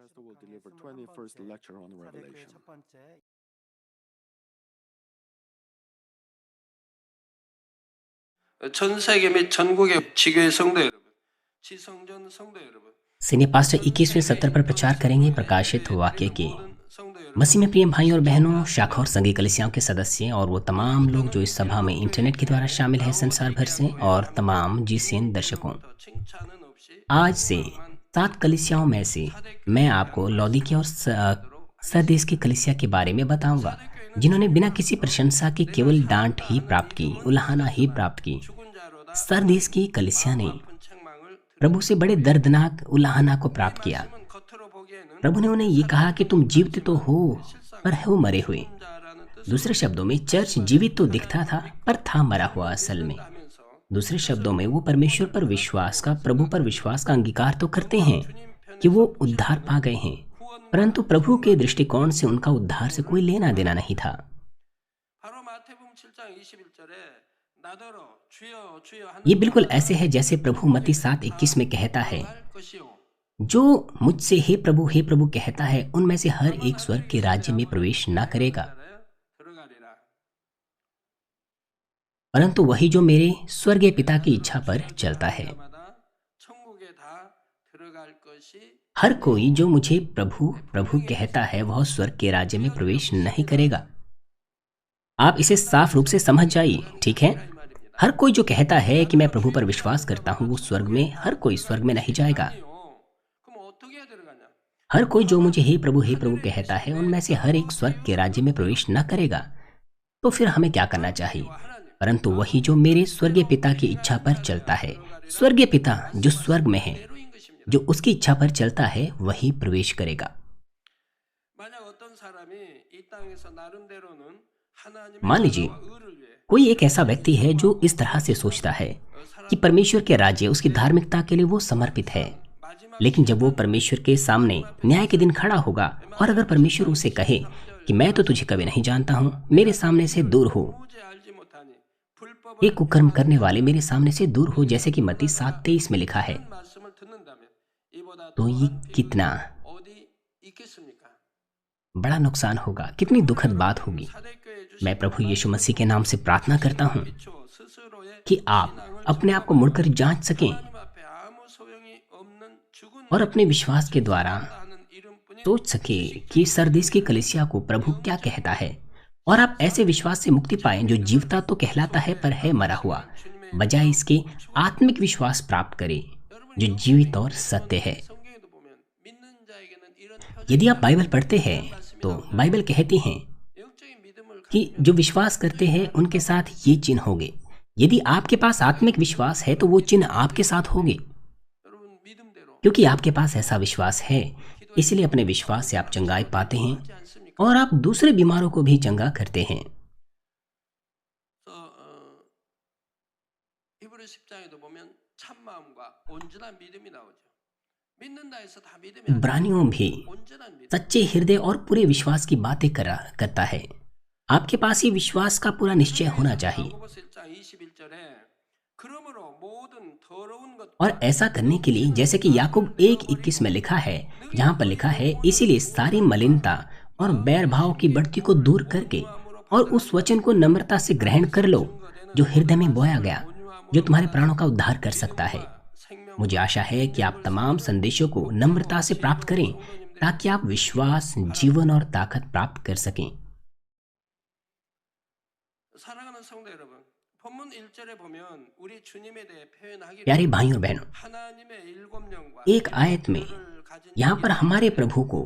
Pastor will deliver 21st lecture on Revelation. 전 세계 및 전국의 지교회 성도 여러분, 지성전 성도 여러분, senior pastor 21वें सत्र पर प्रचार करेंगे प्रकाशित वाक्य की। मसीह में प्रिय भाई और बहनों, शाखा और संघीय कलीसियाओं के सदस्य और वो तमाम लोग जो इस सभा में इंटरनेट के द्वारा शामिल हैं संसार भर से, और तमाम जीसीएन दर्शकों, आज से 7 कलीसियाओं में से मैं आपको लौदीकिया और सरदेस की कलीसिया के बारे में बताऊंगा, जिन्होंने बिना किसी प्रशंसा के केवल डांट ही प्राप्त की, उल्हाना ही प्राप्त की। सरदेस की कलीसिया ने प्रभु से बड़े दर्दनाक उल्हाना को प्राप्त किया। प्रभु ने उन्हें ये कहा कि तुम जीवित तो हो पर हो मरे हुए। दूसरे शब्दों में चर्च जीवित तो दिखता था पर था मरा हुआ असल में। दूसरे शब्दों में वो परमेश्वर पर विश्वास का, प्रभु पर विश्वास का अंगीकार तो करते हैं कि वो उद्धार पा गए हैं, परंतु प्रभु के दृष्टिकोण से उनका उद्धार से कोई लेना देना नहीं था। ये बिल्कुल ऐसे है जैसे प्रभु मत्ती 7:21 में कहता है, जो मुझसे हे प्रभु कहता है, उनमें से हर एक स्वर्ग के राज्य में प्रवेश न करेगा, परंतु वही जो मेरे स्वर्गीय पिता की इच्छा पर चलता है। हर कोई जो मुझे प्रभु प्रभु कहता है वह स्वर्ग के राज्य में प्रवेश नहीं करेगा। आप इसे साफ रूप से समझ जाइए, ठीक है? हर कोई जो कहता है कि मैं प्रभु पर विश्वास करता हूँ, वो स्वर्ग में, हर कोई स्वर्ग में नहीं जाएगा। हर कोई जो मुझे हे प्रभु कहता है, उनमें से हर एक स्वर्ग के राज्य में प्रवेश न करेगा। तो फिर हमें क्या करना चाहिए? परंतु वही जो मेरे स्वर्गीय पिता की इच्छा पर चलता है, स्वर्गीय पिता जो स्वर्ग में है, जो उसकी इच्छा पर चलता है वही प्रवेश करेगा। मान लीजिए कोई एक ऐसा व्यक्ति है जो इस तरह से सोचता है कि परमेश्वर के राज्य, उसकी धार्मिकता के लिए वो समर्पित है, लेकिन जब वो परमेश्वर के सामने न्याय के दिन खड़ा होगा और अगर परमेश्वर उसे कहे कि मैं तो तुझे कभी नहीं जानता हूँ, मेरे सामने से दूर हो, एक कुकर्म करने वाले मेरे सामने से दूर हो, जैसे कि मत्ती 7:23 में लिखा है, तो ये कितना बड़ा नुकसान होगा, कितनी दुखद बात होगी। मैं प्रभु यीशु मसीह के नाम से प्रार्थना करता हूँ कि आप अपने आप को मुड़कर जांच सकें और अपने विश्वास के द्वारा सोच सके कि सरदीस की कलीसिया को प्रभु क्या कहता है, और आप ऐसे विश्वास से मुक्ति पाएं जो जीवता तो कहलाता है पर है मरा हुआ, बजाय इसके आत्मिक विश्वास प्राप्त करें जो जीवित और सत्य है। यदि आप बाइबल पढ़ते हैं तो बाइबल कहती हैं कि जो विश्वास करते हैं उनके साथ ये चिन्ह होंगे। यदि आपके पास आत्मिक विश्वास है तो वो चिन्ह आपके साथ होंगे, क्योंकि आपके पास ऐसा विश्वास है। इसलिए अपने विश्वास से आप चंगाई पाते हैं और आप दूसरे बीमारों को भी चंगा करते हैं। इब्रानियों भी सच्चे हृदय और पूरे विश्वास की बातें करता है। आपके पास ये विश्वास का पूरा निश्चय होना चाहिए, और ऐसा करने के लिए जैसे कि याकूब 1:21 में लिखा है, जहां पर लिखा है, इसीलिए सारी मलिनता और बैर भाव की बढ़ती को दूर करके और उस वचन को नम्रता से ग्रहण कर लो जो हृदय में बोया गया, जो तुम्हारे प्राणों का उद्धार कर सकता है। मुझे आशा है कि आप तमाम संदेशों को नम्रता से प्राप्त करें ताकि आप विश्वास, जीवन और ताकत प्राप्त कर सकें। प्यारे भाइयों और बहनों, एक आयत में यहाँ पर हमारे प्रभु को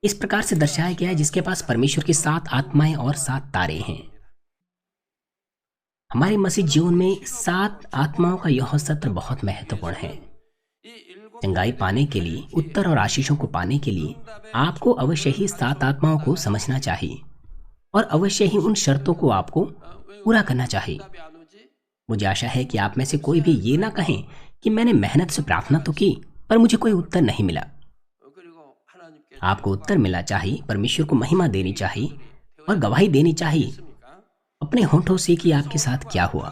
इस प्रकार से दर्शाया गया है जिसके पास परमेश्वर की 7 आत्माएं और 7 तारे हैं। हमारे मसीह जीवन में 7 आत्माओं का यह सत्र बहुत महत्वपूर्ण है। चंगाई पाने के लिए, उत्तर और आशीषों को पाने के लिए आपको अवश्य ही 7 आत्माओं को समझना चाहिए और अवश्य ही उन शर्तों को आपको पूरा करना चाहिए। मुझे आशा है कि आप में से कोई भी ये ना कहें कि मैंने मेहनत से प्रार्थना तो की पर मुझे कोई उत्तर नहीं मिला। आपको उत्तर मिलना चाहिए, परमेश्वर को महिमा देनी चाहिए और गवाही देनी चाहिए अपने होठों से कि आपके साथ क्या हुआ।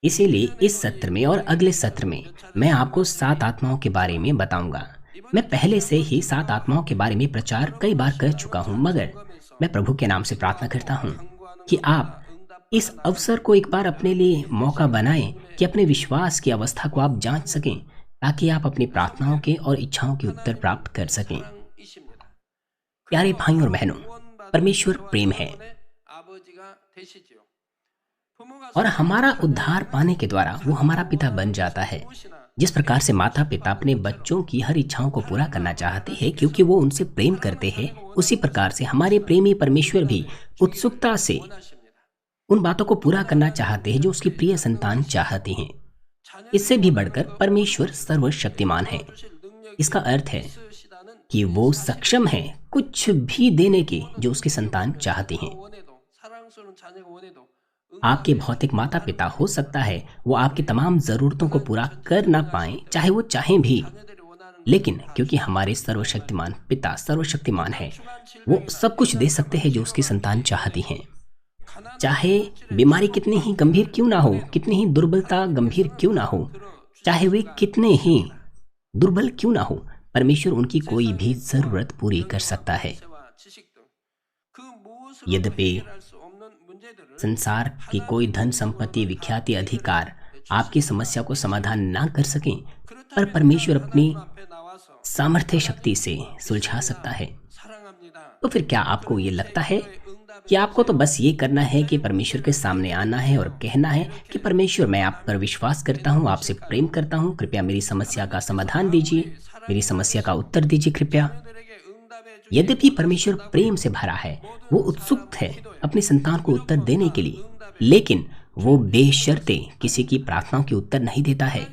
इसीलिए इस सत्र में और अगले सत्र में मैं आपको 7 आत्माओं के बारे में बताऊंगा। मैं पहले से ही 7 आत्माओं के बारे में प्रचार कई बार कर चुका हूं, मगर मैं प्रभु के नाम से प्रार्थना करता हूं कि आप इस अवसर को एक बार अपने लिए मौका बनाएं कि अपने विश्वास की अवस्था को आप जांच सकें, ताकि आप अपनी प्रार्थनाओं के और इच्छाओं के उत्तर प्राप्त कर सकें। प्यारे भाइयों और बहनों, परमेश्वर प्रेम है और हमारा उद्धार पाने के द्वारा वो हमारा पिता बन जाता है। जिस प्रकार से माता पिता अपने बच्चों की हर इच्छाओं को पूरा करना चाहते हैं क्योंकि वो उनसे प्रेम करते हैं, उसी प्रकार से हमारे प्रेमी परमेश्वर भी उत्सुकता से उन बातों को पूरा करना चाहते हैं जो उसकी प्रिय संतान चाहती हैं। इससे भी बढ़कर परमेश्वर सर्वशक्तिमान है। इसका अर्थ है कि वो सक्षम है कुछ भी देने की जो उसकी संतान चाहती हैं। आपके भौतिक माता पिता हो सकता है वो आपकी तमाम जरूरतों को पूरा कर ना पाए, चाहे वो चाहें भी, लेकिन क्योंकि हमारे सर्वशक्तिमान पिता सर्वशक्तिमान है, वो सब कुछ दे सकते हैं जो उसकी संतान चाहती हैं। चाहे बीमारी कितनी ही गंभीर क्यों ना हो, कितनी ही दुर्बलता गंभीर क्यों ना हो, चाहे वे कितने ही दुर्बल क्यों ना हो, परमेश्वर उनकी कोई भी जरूरत पूरी कर सकता है। यद्यपि संसार की कोई धन संपत्ति विख्याति अधिकार आपकी समस्या को समाधान ना कर सकें, पर परमेश्वर अपनी सामर्थ्य शक्ति से सुलझा सकता है। तो फिर क्या आपको ये लगता है कि आपको तो बस ये करना है कि परमेश्वर के सामने आना है और कहना है कि परमेश्वर, मैं आप पर विश्वास करता हूँ, आपसे प्रेम करता हूँ, कृपया मेरी समस्या का समाधान दीजिए, मेरी समस्या का उत्तर दीजिए कृपया। यद्यपि परमेश्वर प्रेम से भरा है, वो उत्सुक है अपनी संतान को उत्तर देने के लिए, लेकिन वो बेशर्ते किसी की प्रार्थनाओं के उत्तर नहीं देता है।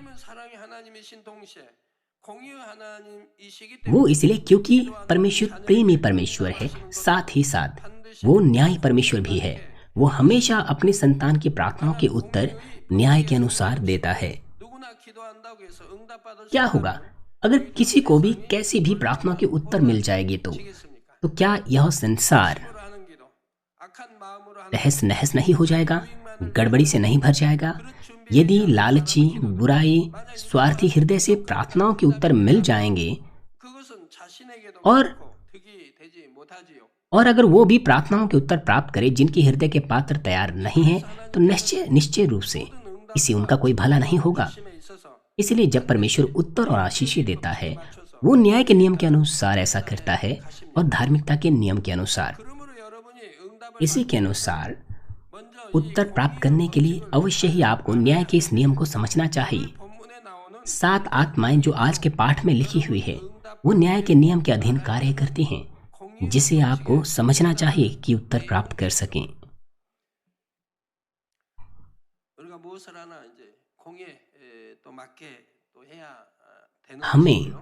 वो इसलिए क्योंकि परमेश्वर प्रेमी परमेश्वर है, साथ ही साथ वो न्याय परमेश्वर भी है। वो हमेशा अपनी संतान की प्रार्थनाओं के उत्तर न्याय के अनुसार देता है। क्या होगा अगर किसी को भी कैसी भी प्रार्थना के उत्तर मिल जाएगी तो क्या यह संसार तहस नहस नहीं हो जाएगा, गड़बड़ी से नहीं भर जाएगा? यदि लालची, बुराई, स्वार्थी हृदय से प्रार्थनाओं के उत्तर मिल जाएंगे और अगर वो भी प्रार्थनाओं के उत्तर प्राप्त करे जिनकी हृदय के पात्र तैयार नहीं है, तो निश्चय रूप से इससे उनका कोई भला नहीं होगा। इसलिए जब परमेश्वर उत्तर और आशीष देता है, वो न्याय के नियम के अनुसार ऐसा करता है और धार्मिकता के नियम के अनुसार। इसी के अनुसार उत्तर प्राप्त करने के लिए अवश्य ही आपको न्याय के इस नियम को समझना चाहिए। 7 आत्माएं जो आज के पाठ में लिखी हुई है, वो न्याय के नियम के अधीन कार्य करती हैं, जिसे आपको समझना चाहिए कि उत्तर प्राप्त कर सकें। हमें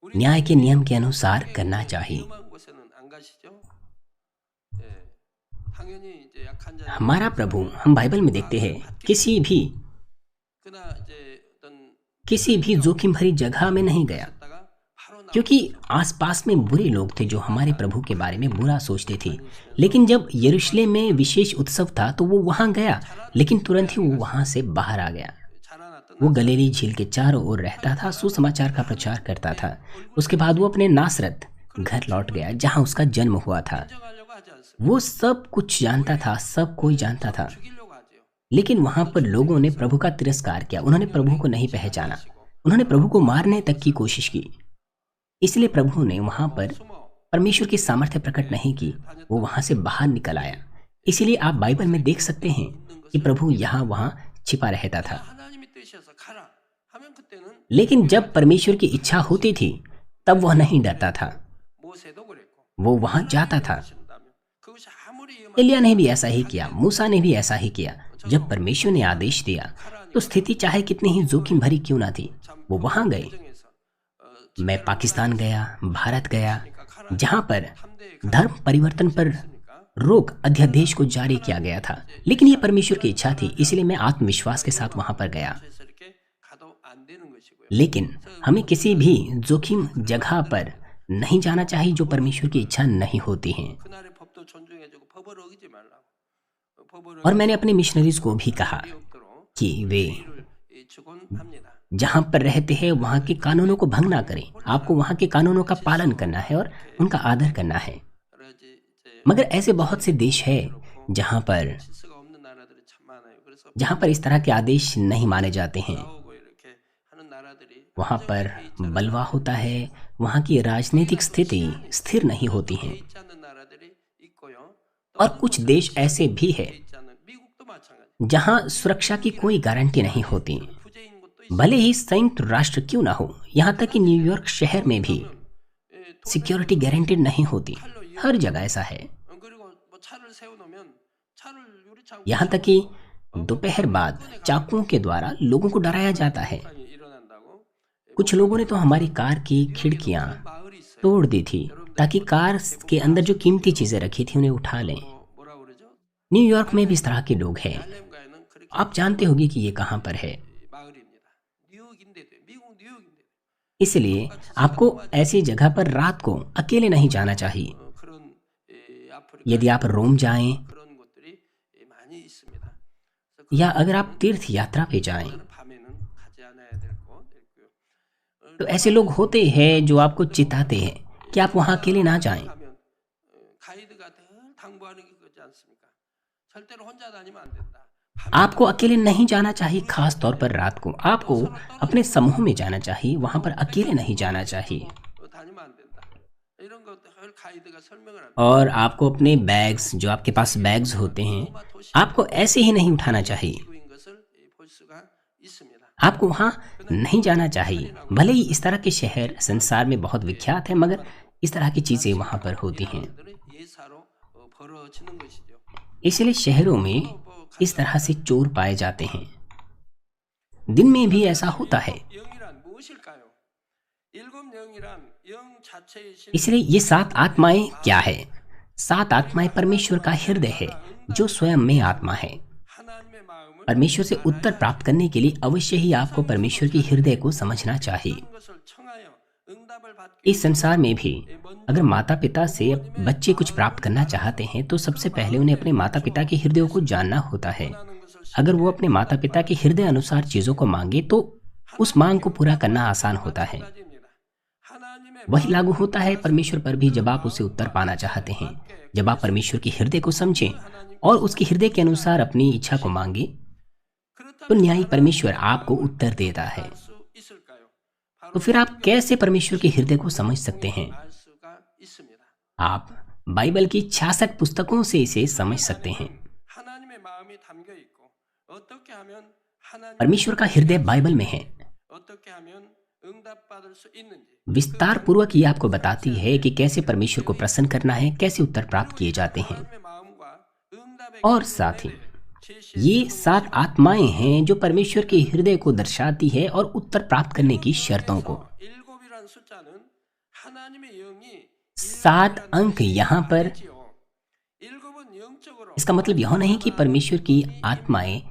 न्याय के नियम के अनुसार करना चाहिए। हमारा प्रभु, हम बाइबल में देखते हैं, किसी भी जोखिम भरी जगह में नहीं गया, क्योंकि आसपास में बुरे लोग थे जो हमारे प्रभु के बारे में बुरा सोचते थे। लेकिन जब यरूशलेम में विशेष उत्सव था तो वो वहां गया, लेकिन तुरंत ही वो वहां से बाहर आ गया। वो गलीली झील के चारों ओर रहता था, सुसमाचार का प्रचार करता था। उसके बाद वो अपने नासरत घर लौट गया जहां उसका जन्म हुआ था। वो सब कुछ जानता था, सब कोई जानता था, लेकिन वहां पर लोगों ने प्रभु का तिरस्कार किया। उन्होंने प्रभु को नहीं पहचाना, उन्होंने प्रभु को मारने तक की कोशिश की। इसलिए प्रभु ने वहां पर परमेश्वर की सामर्थ्य प्रकट नहीं की, वो वहां से बाहर निकल आया। इसलिए आप बाइबल में देख सकते हैं कि प्रभु यहाँ वहां छिपा रहता था। लेकिन जब परमेश्वर की इच्छा होती थी तब वह नहीं डरता था, वो वहां जाता था। एलिया ने भी ऐसा ही किया, मूसा ने भी ऐसा ही किया। जब परमेश्वर ने आदेश दिया तो स्थिति चाहे कितनी ही जोखिम भरी क्यों ना थी, वो वहां गए। मैं पाकिस्तान गया, भारत गया, जहां पर धर्म परिवर्तन पर रोक अध्यादेश को जारी किया गया था, लेकिन ये परमेश्वर की इच्छा थी, इसलिए मैं आत्मविश्वास के साथ वहां पर गया। लेकिन हमें किसी भी जोखिम जगह पर नहीं जाना चाहिए जो परमेश्वर की इच्छा नहीं होती है। और मैंने अपने मिशनरीज को भी कहा कि वे 주곤합니다. जहाँ पर रहते हैं वहाँ के कानूनों को भंग ना करें। आपको वहाँ के कानूनों का पालन करना है और उनका आदर करना है। 여러 이제 मगर ऐसे बहुत से देश हैं जहाँ पर 질서가 없는 나라들이 참 많아요. 그래서 इस तरह के आदेश नहीं माने जाते हैं। 싸우고 이렇게 하는 나라들이 वहाँ पर बलवा होता है, वहाँ की राजनीतिक स्थिति स्थिर नहीं होती है। 있지 않는 ना라들이 있고요. और कुछ देश ऐसे भी है 있지 않는 미국도 마찬가지. जहाँ सुरक्षा की कोई गारंटी नहीं होती, 부재인 것도 भले ही संयुक्त राष्ट्र क्यों ना हो। यहाँ तक कि न्यूयॉर्क शहर में भी सिक्योरिटी गारंटेड नहीं होती। हर जगह ऐसा है। 그리고 뭐 차를 세워놓으면 차를 유리창 यहाँ तक कि दोपहर बाद चाकुओं के द्वारा लोगों को डराया जाता है। 일어난다고 कुछ लोगों ने तो हमारी कार की खिड़कियां 마을이 있어요. तोड़ दी थी ताकि कार के अंदर जो कीमती चीजें रखी थी उन्हें उठा लें। 뭐라 그러죠? न्यूयॉर्क में भी इस तरह के लोग हैं। 할렘가에는 그렇게 आप जानते होंगे कि ये कहाँ पर है। 마을입니다. 뉴욕인데도 미국 뉴욕인데 इसलिए आपको ऐसी जगह पर रात को अकेले नहीं जाना चाहिए। 그런 아프리카 यदि आप रोम जाएं 그런 곳들이 많이 있습니다. 그래서 या अगर आप तीर्थ यात्रा पे जाएं 그거는 밤에는 가지 않아야 되고요. तो ऐसे लोग होते हैं जो आपको चिताते हैं कि आप वहाँ अकेले ना जाएं। 가면 가이드가 늘 당부하는 게 그렇지 않습니까? 절대로 혼자 다니면 안 된다. आपको अकेले नहीं जाना चाहिए, खास तौर पर रात को। आपको अपने समूह में जाना चाहिए, वहाँ पर अकेले नहीं जाना चाहिए। 다니면 안 된다. 이런 것들 가이드가 설명을 합니다. और आपको अपने बैग्स, जो आपके पास बैग्स होते हैं, आपको ऐसे ही नहीं उठाना चाहिए। 인 것을 볼 수가 있습니다. आपको वहाँ नहीं जाना चाहिए। भले ही इस तरह के शहर संसार में बहुत विख्यात है, मगर इस तरह की चीज़ें वहाँ पर होती हैं। 들은 예사로 벌어지는 것이죠. इसलिए शहरों में इस तरह से चोर पाए जाते हैं। दिन में भी ऐसा होता है। 영이란 무엇일까요? 일곱 영이란 영 자체이신 इसलिए ये 7 आत्माएं क्या है? 7 आत्माएं परमेश्वर का हृदय है, जो स्वयं में आत्मा है। 하나님의 मा음을 परमेश्वर से उत्तर प्राप्त करने के लिए अवश्य ही आपको परमेश्वर की हृदय को समझना चाहिए। 것을 청하여 응답을 받기 इस संसार में भी अगर माता पिता से बच्चे कुछ प्राप्त करना चाहते हैं तो सबसे पहले उन्हें अपने माता पिता के हृदय को जानना होता है। 하는 것을 अगर वो अपने माता पिता के हृदय अनुसार चीजों को मांगे तो उस मांग को पूरा करना आसान होता है। 가집니다. 하나님의 वही लागू होता है परमेश्वर पर भी जब आप उसे उत्तर पाना चाहते हैं। जब आप परमेश्वर के हृदय को समझें और उसके हृदय के अनुसार अपनी इच्छा को मांगे तो न्यायी परमेश्वर आपको उत्तर देता है। 수 있을까요? तो फिर आप कैसे परमेश्वर के हृदय को समझ सकते हैं? 알 수가 있습니다. आप बाइबल की 66 पुस्तकों से इसे समझ सकते हैं। 하나님의 마음이 담겨 있고 어떻게 하면 하나님 परमेश्वर का हृदय बाइबल में है। 어떻게 하면 응답받을 수 있는지 विस्तार पूर्वक ये आपको बताती है कि कैसे परमेश्वर को प्रसन्न करना है, कैसे उत्तर प्राप्त किए जाते हैं। 하나님의 마음과 응답의 और साथ ही 제시 ये 7 आत्माएं हैं जो परमेश्वर के हृदय को दर्शाती है और उत्तर प्राप्त करने की शर्तों को। 일곱이란 숫자는 하나님의 영이 7 अंक यहाँ पर, 지요. 일곱은 영적으로 इसका मतलब यह नहीं कि परमेश्वर की आत्माएं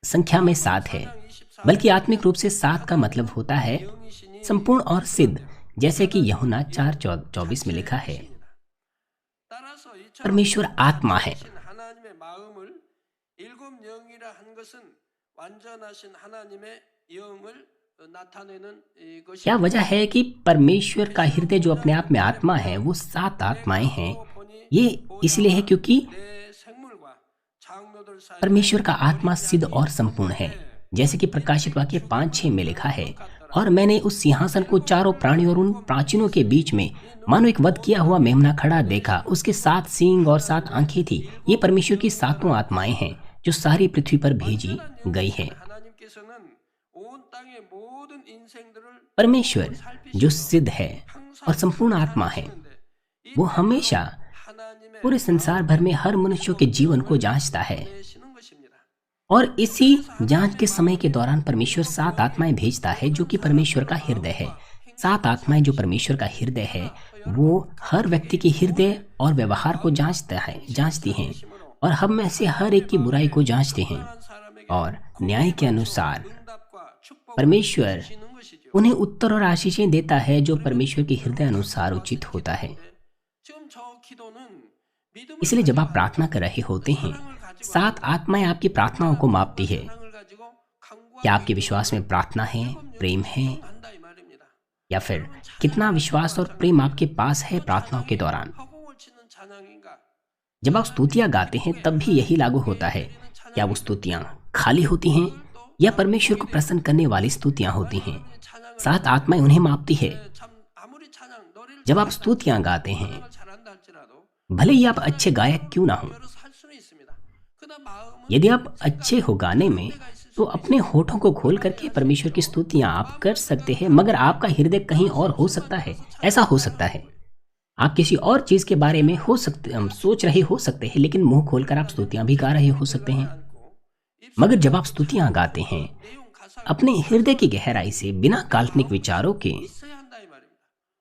संख्या में 7 है, बल्कि आत्मिक रूप से 7 का मतलब होता है 영이시니 संपूर्ण और सिद्ध, जैसे कि यूहन्ना 4:24 में लिखा है। 따라서 이처럼 परमेश्वर आत्मा है। 하신 하나님의 마음을 일곱 영이라 한 것은 완전하신 하나님의 영을 나타내는 것이 क्या वजह है कि परमेश्वर का हृदय जो अपने आप में आत्मा है वो 7 आत्माएं हैं? ये इसलिए है क्योंकि 내 생물과 장로들 사이 परमेश्वर का आत्मा सिद्ध और संपूर्ण है, जैसे कि प्रकाशित वाक्य 5:6 में लिखा है। और मैंने उस सिंहासन को, चारों प्राणियों और उन प्राचीनों के बीच में मानो एक वध किया हुआ मेमना खड़ा देखा। उसके 7 सींग और 7 आंखें थी। ये परमेश्वर की 7 आत्माएं हैं जो सारी पृथ्वी पर भेजी गई है। 하나님께서는 온 땅의 모든 인생들을 परमेश्वर जो सिद्ध है और संपूर्ण आत्मा है, वो हमेशा 하나님의 पूरे संसार भर में हर मनुष्यों के जीवन को जांचता है। 내시는 것입니다. और इसी जांच के समय के दौरान परमेश्वर 7 आत्माएं भेजता है जो कि परमेश्वर का हृदय है। 7 आत्माएं जो परमेश्वर का हृदय है वो हर व्यक्ति के हृदय और व्यवहार को जांचती हैं और हम में से हर एक की बुराई को जांचते हैं। और न्याय के अनुसार 응답과 축복을 परमेश्वर 주시는 것이죠. उन्हें उत्तर और आशीषें देता है जो परमेश्वर के हृदय अनुसार उचित होता है। 지금 저 기도는 믿음을 इसलिए जब आप प्रार्थना कर रहे होते हैं, 7 आत्माएं आपकी प्रार्थनाओं को मापती है। 사랑을 가지고 क्या आपके विश्वास में प्रार्थना है, प्रेम है, 한다 이 말입니다. या फिर कितना विश्वास और प्रेम आपके पास है प्रार्थनाओं के दौरान? 허공을 치는 찬양인가? जब आप स्तुतियां गाते हैं तब भी यही लागू होता है। क्या वो स्तुतियां खाली होती हैं या परमेश्वर को प्रसन्न करने वाली स्तुतियां होती हैं? सात आत्माएं उन्हें मापती है। 참 아무리 찬양 노래를 जब आप स्तुतियां गाते हैं, 잘한다 할지라도 भले ही आप अच्छे गायक क्यों ना हो, 열어서 할 수는 있습니다. 그러나 마음은 यदि आप अच्छे हो गाने में तो अपने होठों को खोल करके परमेश्वर की स्तुतियां आप कर सकते हैं, मगर आपका हृदय कहीं और हो सकता है। ऐसा हो सकता है आप किसी और चीज के बारे में सोच रहे हो सकते हैं, लेकिन मुंह खोलकर आप स्तुतियां भी गा रहे हो सकते हैं। मगर जब आप स्तुतियां गाते हैं अपने हृदय की गहराई से, बिना काल्पनिक विचारों के, 있어야 한다 이 말입니다.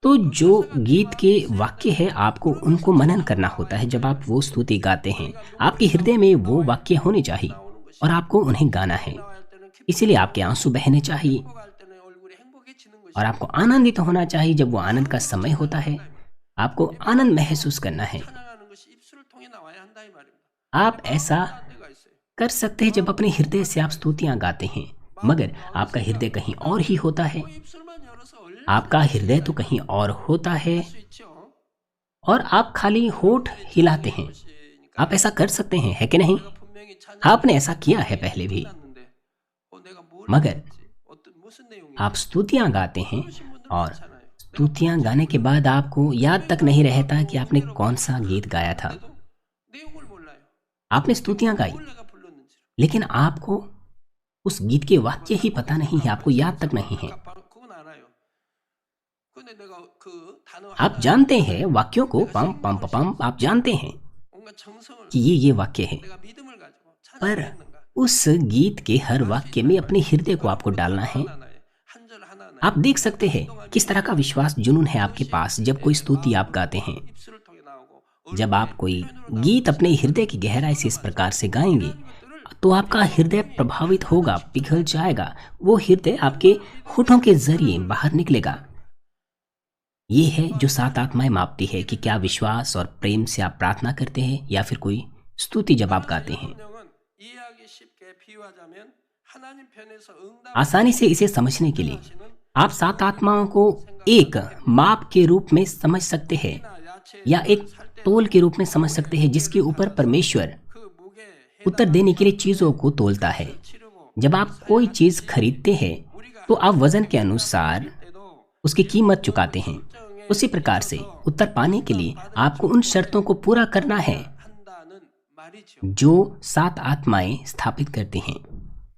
तो जो गीत के वाक्य है आपको उनको मनन करना होता है। जब आप वो स्तुति गाते हैं आपके हृदय में वो वाक्य होने चाहिए और आपको उन्हें गाना है। 할 때는 इसीलिए आपके आंसू बहने चाहिए 기뻐할 때는 얼굴이 행복해지는 것이 और आपको आनंदित होना चाहिए। जब वो आनंद का समय होता है आपको आनंद महसूस करना है। 찬양하는 것이 입술을 통해 나와야 한다 이 말입니다. आप ऐसा 할 때가 있어요. कर सकते हैं जब अपने हृदय से आप स्तुतियां गाते हैं, मगर आपका हृदय कहीं और ही होता है। 입술만 열어서 얼릴 आपका हृदय तो कहीं और होता है 수 있죠. और आप खाली होठ हिलाते हैं। आप ऐसा कर सकते हैं, है कि नहीं? 분명히 찬양 आपने ऐसा किया है पहले भी, 했는데 내가 뭘 मगर 했지? 무슨 내용이 आप स्तुतियां गाते हैं 그러신 분들 और 많잖아요. स्तुतियां गाने के बाद आपको याद तक नहीं रहता कि आपने कौन सा गीत गाया था। 내용을 몰라요. आपने स्तुतियां गाई, 뭘 내가 불렀는지. लेकिन आपको उस गीत के वाक्य ही पता नहीं है, आपको याद तक नहीं है। 그건 알아요. 근데 내가 그 단어 आप जानते हैं वाक्यों को, पम पम पम, आप जानते हैं 뭔가 정성을 कि ये वाक्य है, 내가 믿음을 가지고 पर 찬양했는가? उस गीत के हर वाक्य में अपने हृदय को आपको डालना है। 하나에 한절 하나에 आप देख सकते हैं किस तरह का विश्वास, जुनून है आपके पास जब कोई स्तुति आप गाते हैं। 입술을 통해 나오고 जब आप कोई गीत अपने हृदय की गहराई से इस प्रकार से गाएंगे तो आपका हृदय प्रभावित होगा, पिघल जाएगा। वो हृदय आपके होठों के जरिए बाहर निकलेगा। ये है जो सात आत्माएं मापती है कि क्या विश्वास और प्रेम से आप प्रार्थना करते हैं या फिर कोई स्तुति जब आप गाते हैं। 성령은 이해하기 쉽게 비유하자면 하나님 편에서 응답 आसानी से इसे समझने के लिए आप सात आत्माओं को एक माप के रूप में समझ सकते हैं 야채 या एक तोल के रूप में समझ सकते हैं जिसके ऊपर परमेश्वर 그 무게 उत्तर देने के लिए चीजों को तोलता है। 치르고 जब आप कोई चीज खरीदते हैं तो आप वजन के अनुसार 때도 उसकी कीमत चुकाते हैं। उसी प्रकार से उत्तर पाने के लिए आपको उन शर्तों को पूरा करना है 한다는 말이죠. जो सात आत्माएं स्थापित करती हैं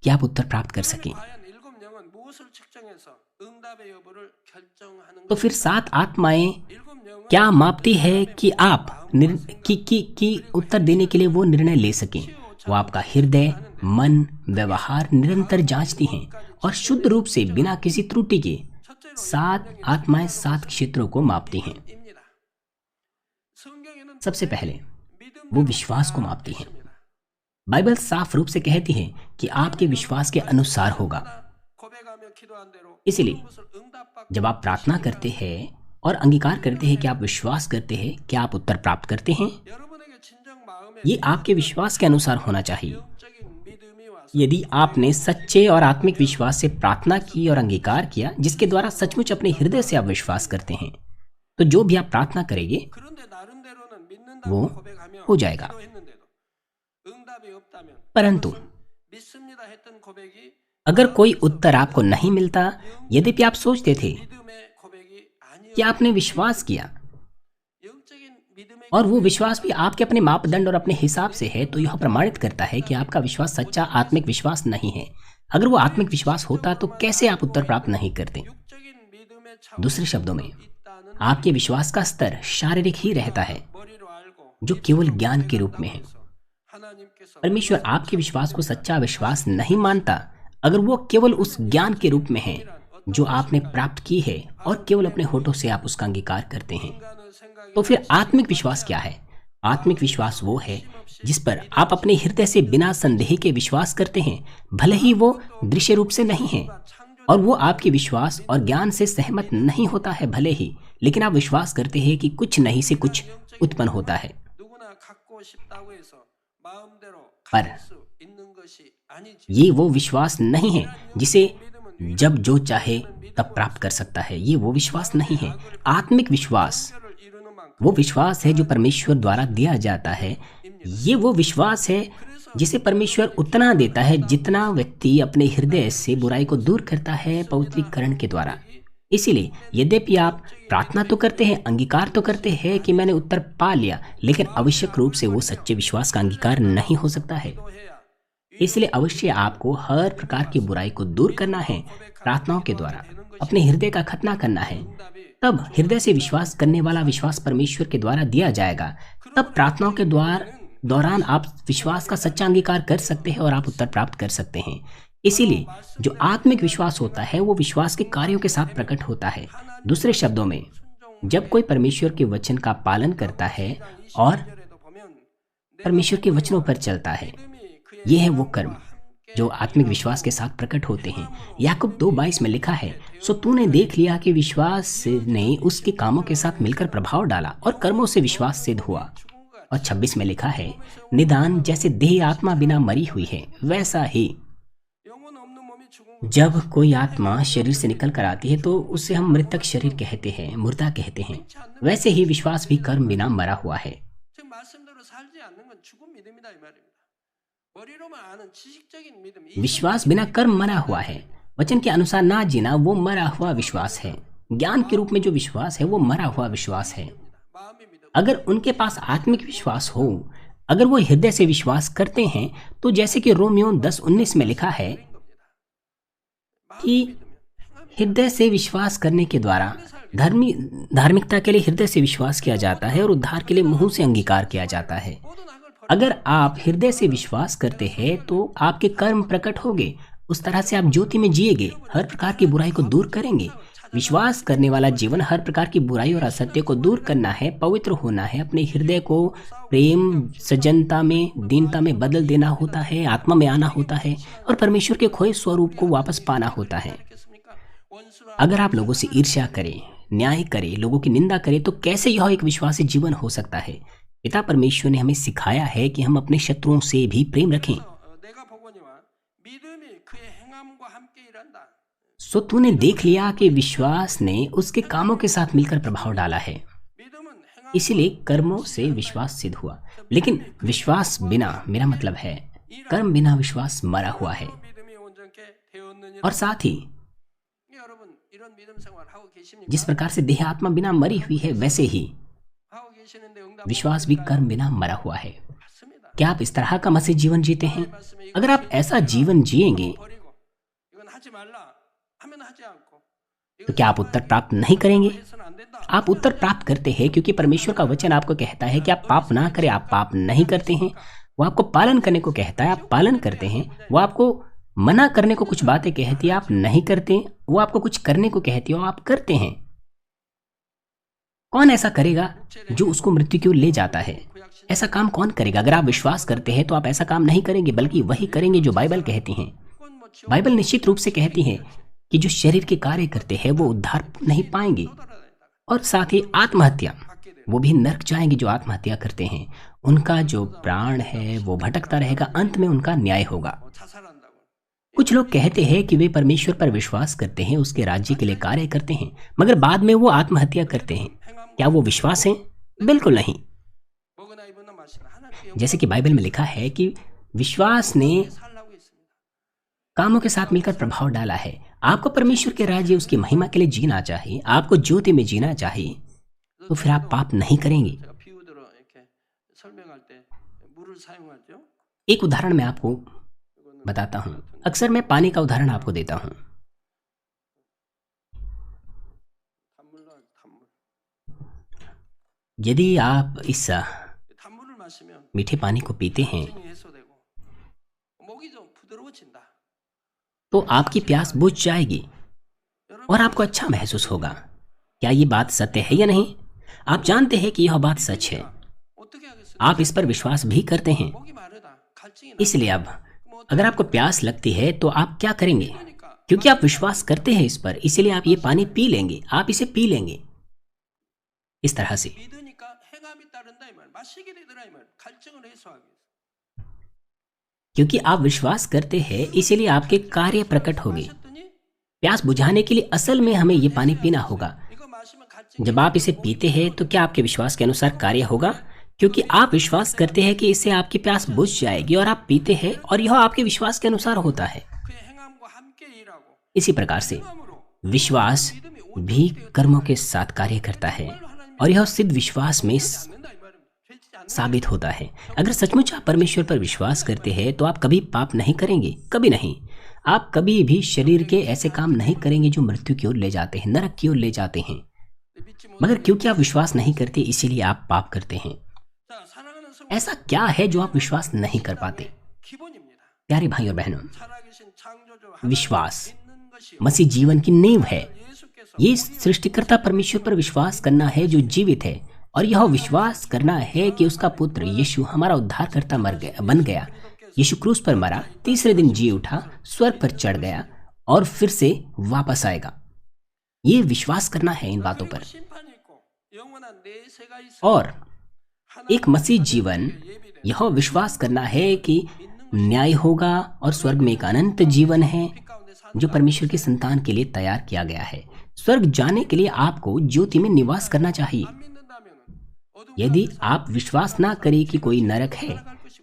कि आप उत्तर प्राप्त कर सकें। 과연 일곱 영은 무엇을 측정해서 응답의 여부를 결정하는 तो फिर सात आत्माएं 일곱 영은 क्या मापती है कि आप कि उत्तर देने के लिए वो निर्णय ले सकें। वो आपका हृदय, मन, व्यवहार निरंतर जांचती हैं और शुद्ध रूप से बिना किसी त्रुटि के सात आत्माएं सात क्षेत्रों को मापती हैं। 입니다. 성경에는 सबसे पहले 믿음 वो विश्वास को मापती हैं। बाइबल साफ रूप से कहती है कि आपके विश्वास के अनुसार होगा। 고백하며 기도한 대로 इसलिए 그것을 응답받고 जब आप प्रार्थना करते हैं और अंगीकार करते हैं कि आप विश्वास करते हैं, क्या आप उत्तर प्राप्त करते हैं? 여러분에게 진정 마음에 ये आपके विश्वास के अनुसार होना चाहिए। 영적인 믿음이 와서 यदि आपने सच्चे और आत्मिक विश्वास से प्रार्थना की और अंगीकार किया, जिसके द्वारा सचमुच अपने हृदय से आप विश्वास करते हैं, तो जो भी आप प्रार्थना करेंगे 그런데 나름대로는 वो 믿는다고 고백하며 हो जाएगा। 기도했는데도 응답이 없다면 परंतु 믿습니다 했던 고백이 अगर कोई उत्तर आपको नहीं मिलता, यद्यपि आप सोचते थे 믿음의 고백이 아니요 कि आपने विश्वास किया 영적인 믿음의 और वो विश्वास भी आपके अपने मापदंड और अपने हिसाब से है, तो यह प्रमाणित करता है कि आपका विश्वास सच्चा आत्मिक विश्वास नहीं है। अगर वो आत्मिक विश्वास होता तो कैसे आप उत्तर प्राप्त नहीं करते? 육적인 믿음의 차원이 दूसरे शब्दों में 있다는 आपके विश्वास का स्तर शारीरिक ही रहता है, 머리로 알고 जो केवल ज्ञान के रूप में है। 하나님께서 परमेश्वर आपके विश्वास को सच्चा विश्वास नहीं मानता अगर वो केवल उस ज्ञान के रूप में है जो आपने प्राप्त की है और केवल अपने होठों से आप उसका अंगीकार करते हैं। 인간의 생각이 तो फिर आत्मिक विश्वास क्या है? आत्मिक विश्वास वो है जिस पर आप अपने हृदय से बिना संदेह के विश्वास करते हैं, भले ही वो दृश्य रूप से नहीं है और वो आपके विश्वास और ज्ञान से सहमत नहीं होता है भले ही, लेकिन आप विश्वास करते हैं कि कुछ नहीं से कुछ उत्पन्न होता है। 누구나 갖고 싶다고 해서 마음대로 पर 가질 수 있는 것이 것이 아니지. ये वो विश्वास नहीं है जिसे जब जो चाहे तब प्राप्त कर सकता है। ये वो विश्वास नहीं है। आत्मिक विश्वास 성결을 이루는 만큼 वो विश्वास है जो परमेश्वर द्वारा दिया जाता है। ये वो विश्वास है जिसे परमेश्वर उतना देता है जितना व्यक्ति अपने हृदय से बुराई को दूर करता है पवित्रीकरण के द्वारा। इसीलिए यद्यपि आप प्रार्थना तो करते हैं, अंगीकार तो करते हैं कि मैंने उत्तर पा लिया, लेकिन आवश्यक रूप से वो सच्चे विश्वास का अंगीकार नहीं हो सकता है। 해야 इसलिए अवश्य आपको हर प्रकार की बुराई को दूर करना है प्रार्थनाओं के द्वारा, अपने हृदय का खतना करना है। तब हृदय से विश्वास करने वाला विश्वास परमेश्वर के द्वारा दिया जाएगा। तब प्रार्थनाओं के दौरान आप विश्वास का सच्चा अंगीकार कर सकते हैं और आप उत्तर प्राप्त कर सकते हैं। इसीलिए जो आत्मिक विश्वास होता है वो विश्वास के कार्यों के साथ प्रकट होता है। दूसरे शब्दों में, जब कोई परमेश्वर के वचन का पालन करता है और 절에도 보면 परमेश्वर के वचनों पर चलता है, ये है वो कर्म जो आत्मिक विश्वास के साथ प्रकट होते हैं। याकूब 2:22 में लिखा है, सो तूने देख लिया कि विश्वास ने उसके कामों के साथ मिलकर प्रभाव डाला और कर्मों से विश्वास सिद्ध हुआ। और 26 में लिखा है, निदान जैसे देह आत्मा बिना मरी हुई है, वैसा ही 영혼 없는 몸이 죽은 जब कोई आत्मा शरीर से निकल कर आती है तो उसे हम मृतक शरीर कहते हैं, मुर्दा कहते हैं। वैसे ही विश्वास भी कर्म बिना मरा हुआ है। 지금 말씀대로 살지 않는 건 죽은 믿음이다 이 말입니다. 머리로만 아는 지식적인 믿음. 이 विश्वास बिना कर्म मरा हुआ है। वचन के अनुसार ना जीना वो मरा हुआ विश्वास है। ज्ञान के रूप में जो विश्वास है वो मरा हुआ विश्वास है। 마음의 믿음. अगर उनके पास आत्मिक विश्वास हो, अगर वो हृदय से विश्वास करते हैं, तो जैसे कि रोमियो 10:19 में लिखा है कि हृदय से विश्वास करने के द्वारा धार्मिकता के लिए हृदय से विश्वास किया जाता है और उद्धार के लिए मुंह से अंगीकार किया जाता है। 모든 악을 버리고 अगर आप हृदय से विश्वास करते हैं तो आपके कर्म प्रकट होंगे। उस तरह से आप ज्योति में जिएंगे, हर प्रकार की बुराई को दूर करेंगे। विश्वास करने वाला जीवन हर प्रकार की बुराई और असत्य को दूर करना है, पवित्र होना है, अपने हृदय को प्रेम, सज्जनता में, दीनता में बदल देना होता है, आत्मा में आना होता है और परमेश्वर के खोए स्वरूप को वापस पाना होता है। 있겠습니까? 원수라 अगर आप लोगों से ईर्ष्या करें, न्याय करें, लोगों की निंदा करें, तो कैसे यह एक विश्वासी जीवन हो सकता है? पिता परमेश्वर ने हमें सिखाया है कि हम अपने शत्रुओं से भी प्रेम रखें। 내가 보거니와 믿음이 그의 행함과 함께 일한다. सो तूने देख लिया कि विश्वास ने उसके कामों के साथ मिलकर प्रभाव डाला है। 믿음은 행함 इसीलिए कर्मों से विश्वास सिद्ध हुआ। लेकिन विश्वास बिना, मेरा मतलब है कर्म बिना विश्वास मरा हुआ है। 믿음이 온전케 되었느니라. और साथ ही 여러분 이런 믿음 생활 하고 계십니까? जिस प्रकार से देह आत्मा बिना मरी हुई है, वैसे ही 하고 계시는데 응답 विश्वास भी कर्म बिना मरा हुआ है। 맞습니다. क्या आप इस तरह का मसीह जीवन जीते हैं? अगर आप ऐसा जीवन जिएंगे 버리고 이건 하지 말라 하면 하지 않고 तो क्या आप उत्तर प्राप्त नहीं करेंगे? 해서는 안 된다. आप उत्तर प्राप्त करते हैं क्योंकि परमेश्वर का वचन आपको कहता है कि आप पाप ना करें, आप पाप नहीं करते हैं। वो आपको पालन करने को कहता है, आप पालन करते हैं। वो आपको मना करने को कुछ बातें कहती है, आप नहीं करते। वो आपको कुछ करने को कहती है, आप करते हैं। कौन ऐसा करेगा जो उसको मृत्यु की ओर ले जाता है? ऐसा काम कौन करेगा? अगर आप विश्वास करते हैं तो आप ऐसा काम नहीं करेंगे, बल्कि वही करेंगे जो बाइबल कहती हैं। 그건 뭐 지옥 बाइबल निश्चित रूप से कहती है कि जो शरीर के कार्य करते हैं वो उद्धार नहीं पाएंगे, और साथ ही आत्महत्या, वो भी नरक जाएंगे। जो आत्महत्या करते हैं उनका जो प्राण है वो भटकता रहेगा, अंत में उनका न्याय होगा। 자살한다고. कुछ लोग कहते हैं कि वे परमेश्वर पर विश्वास करते हैं, उसके राज्य के लिए कार्य करते हैं, मगर बाद में वो आत्महत्या करते हैं। क्या वो विश्वास है? बिल्कुल नहीं। 먹으나 입으나 마시나 하나님께 जैसे कि बाइबल में लिखा है कि विश्वास ने 살라고 했습니다. कामों के साथ मिलकर प्रभाव डाला है। आपको परमेश्वर के राज्य, उसकी महिमा के लिए जीना चाहिए, आपको ज्योति में जीना चाहिए, तो फिर आप पाप नहीं करेंगे। 제가 비유대로 이렇게 설명할 때 물을 사용하죠. एक उदाहरण मैं आपको बताता हूँ। अक्सर मैं पानी का उदाहरण आपको देता हूँ। 단물로 하죠, 단물. यदि आप इस 단물을 마시면 मीठे पानी को पीते हैं 통증이 해소되고 목이 좀 부드러워진다. तो आपकी प्यास बुझ जाएगी और आपको अच्छा महसूस होगा। क्या ये बात सत्य है या नहीं? आप जानते हैं कि यह बात सच है। 어떻게 하겠어요? आप इस पर विश्वास भी करते हैं। 목이 마르다. 갈증이 나. इसलिए अब अगर आपको प्यास लगती है तो आप क्या करेंगे? 그러니까 क्योंकि आप विश्वास करते हैं इस पर, इसलिए आप ये पानी पी लेंगे, आप इसे पी लेंगे। इस तरह से 믿으니까 행함이 따른다 이 말. 마시게 되더라 이 말. 갈증을 해소하기 위해서. क्योंकि आप विश्वास करते हैं इसीलिए आपके कार्य प्रकट होंगे। 마셨더니 प्यास बुझाने के लिए असल में हमें ये पानी पीना होगा। 이거 마시면 같이 जब आप इसे पीते हैं तो क्या आपके विश्वास के अनुसार कार्य होगा? क्योंकि आप विश्वास करते हैं कि इससे आपकी प्यास बुझ जाएगी और आप पीते हैं और यह आपके विश्वास के अनुसार होता है। 그 행함과 함께 일하고 इसी प्रकार से 행함으로 विश्वास भी कर्मों के साथ कार्य करता है और यह सिद्ध विश्वास में 않는다 이 말입니다. 되지 않는 साबित होता है। अगर सचमुच आप परमेश्वर पर विश्वास करते हैं तो आप कभी पाप नहीं करेंगे, कभी नहीं। आप कभी भी शरीर के ऐसे काम नहीं करेंगे जो मृत्यु की ओर ले जाते हैं, नरक की ओर ले जाते हैं। 믿지 못. मगर क्योंकि आप विश्वास नहीं करते इसीलिए आप पाप करते हैं। 자, 사랑하는 성도 ऐसा क्या है जो आप विश्वास नहीं कर पाते? 기본입니다. प्यारे भाई और बहनों, 살아계신 창조주 विश्वास 믿는 것이 मसीह जीवन की नींव है। 예수께서 ये सृष्टिकर्ता परमेश्वर पर विश्वास करना है जो जीवित है, और यह विश्वास करना है कि उसका पुत्र यीशु हमारा उद्धारकर्ता बन गया। यीशु क्रूस पर मरा, तीसरे दिन जी उठा, स्वर्ग पर चढ़ गया और फिर से वापस आएगा। ये विश्वास करना है इन बातों पर। 심판이 있고 영원한 내세가 있어. और एक मसीह जीवन यह विश्वास करना है कि न्याय होगा और स्वर्ग में एक अनंत जीवन है 가운데 사 जो परमेश्वर की संतान के लिए तैयार किया गया है। स्वर्ग जाने के लिए आपको ज्योति में निवास करना चाहिए। 믿는다면 어둠 यदि आप विश्वास ना करें कि कोई नरक है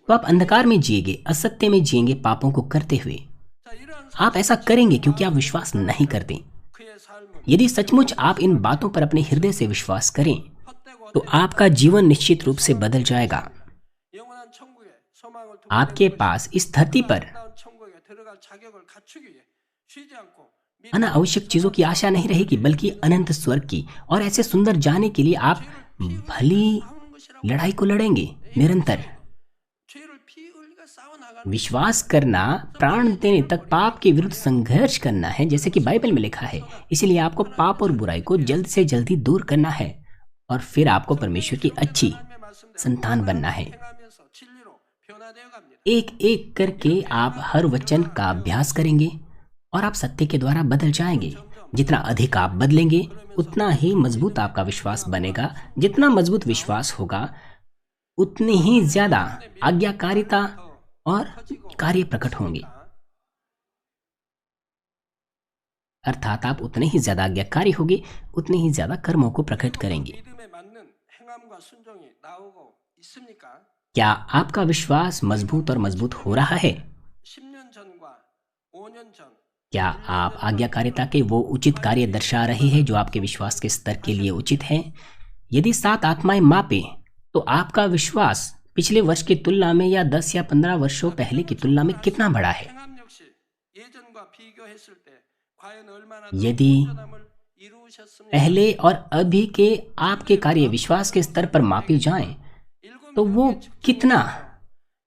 तो आप अंधकार में जिएंगे, असत्य में जिएंगे, पापों को करते हुए। 자 이러한 आप ऐसा करेंगे क्योंकि आप विश्वास नहीं करते। 그의 삶은 यदि सचमुच आप इन बातों पर अपने हृदय से विश्वास करें 헛되고 तो आपका जीवन निश्चित रूप से बदल जाएगा। 영원한 천국의 소망을 두고 आपके पास इस धरती पर 아름다운 천국에 들어갈 자격을 갖추기 위해 쉬지 않고 अनावश्यक चीजों की आशा नहीं रहेगी, बल्कि अनंत स्वर्ग की। और ऐसे सुंदर जाने के लिए आप भली 싸우는 것이라고 लड़ाई को लड़ेंगे निरंतर। 죄를 피 흘리가 싸워 나가는 विश्वास करना प्राण देने तक पाप के विरुद्ध संघर्ष करना है, जैसे कि बाइबल में लिखा है। इसीलिए आपको पाप और बुराई को जल्द से जल्दी दूर करना है और फिर आपको परमेश्वर की अच्छी 삶의 말씀대로 संतान बनना है। 행하면서 진리로 변화되어 갑니다. एक एक करके आप हर वचन का अभ्यास करेंगे और आप सत्य के द्वारा बदल जाएंगे। जितना अधिक आप बदलेंगे उतना ही मजबूत आपका विश्वास बनेगा। जितना मजबूत विश्वास होगा उतनी ही ज्यादा आज्ञाकारिता और कार्य प्रकट होंगे। अर्थात आप उतने ही ज्यादा आज्ञाकारी होंगे, उतने ही ज्यादा कर्मों को प्रकट करेंगे। 믿음에 맞는 행함과 순종이 나오고 있습니까? क्या आपका विश्वास मजबूत और मजबूत हो रहा है? 10년 전과 5년 전 क्या आप आज्ञाकारिता के वो उचित कार्य दर्शा रहे हैं जो आपके विश्वास के स्तर के लिए उचित है? यदि 7 आत्माएं मापे तो आपका विश्वास पिछले वर्ष की तुलना में या 10 या 15 वर्षों पहले की तुलना में कितना बड़ा है? 행함 역시 예전과 비교했을 때 과연 얼마나 यदि 변함을 이루셨습니까? पहले और अभी के आपके कार्य विश्वास के स्तर पर मापे जाएं तो वो कितना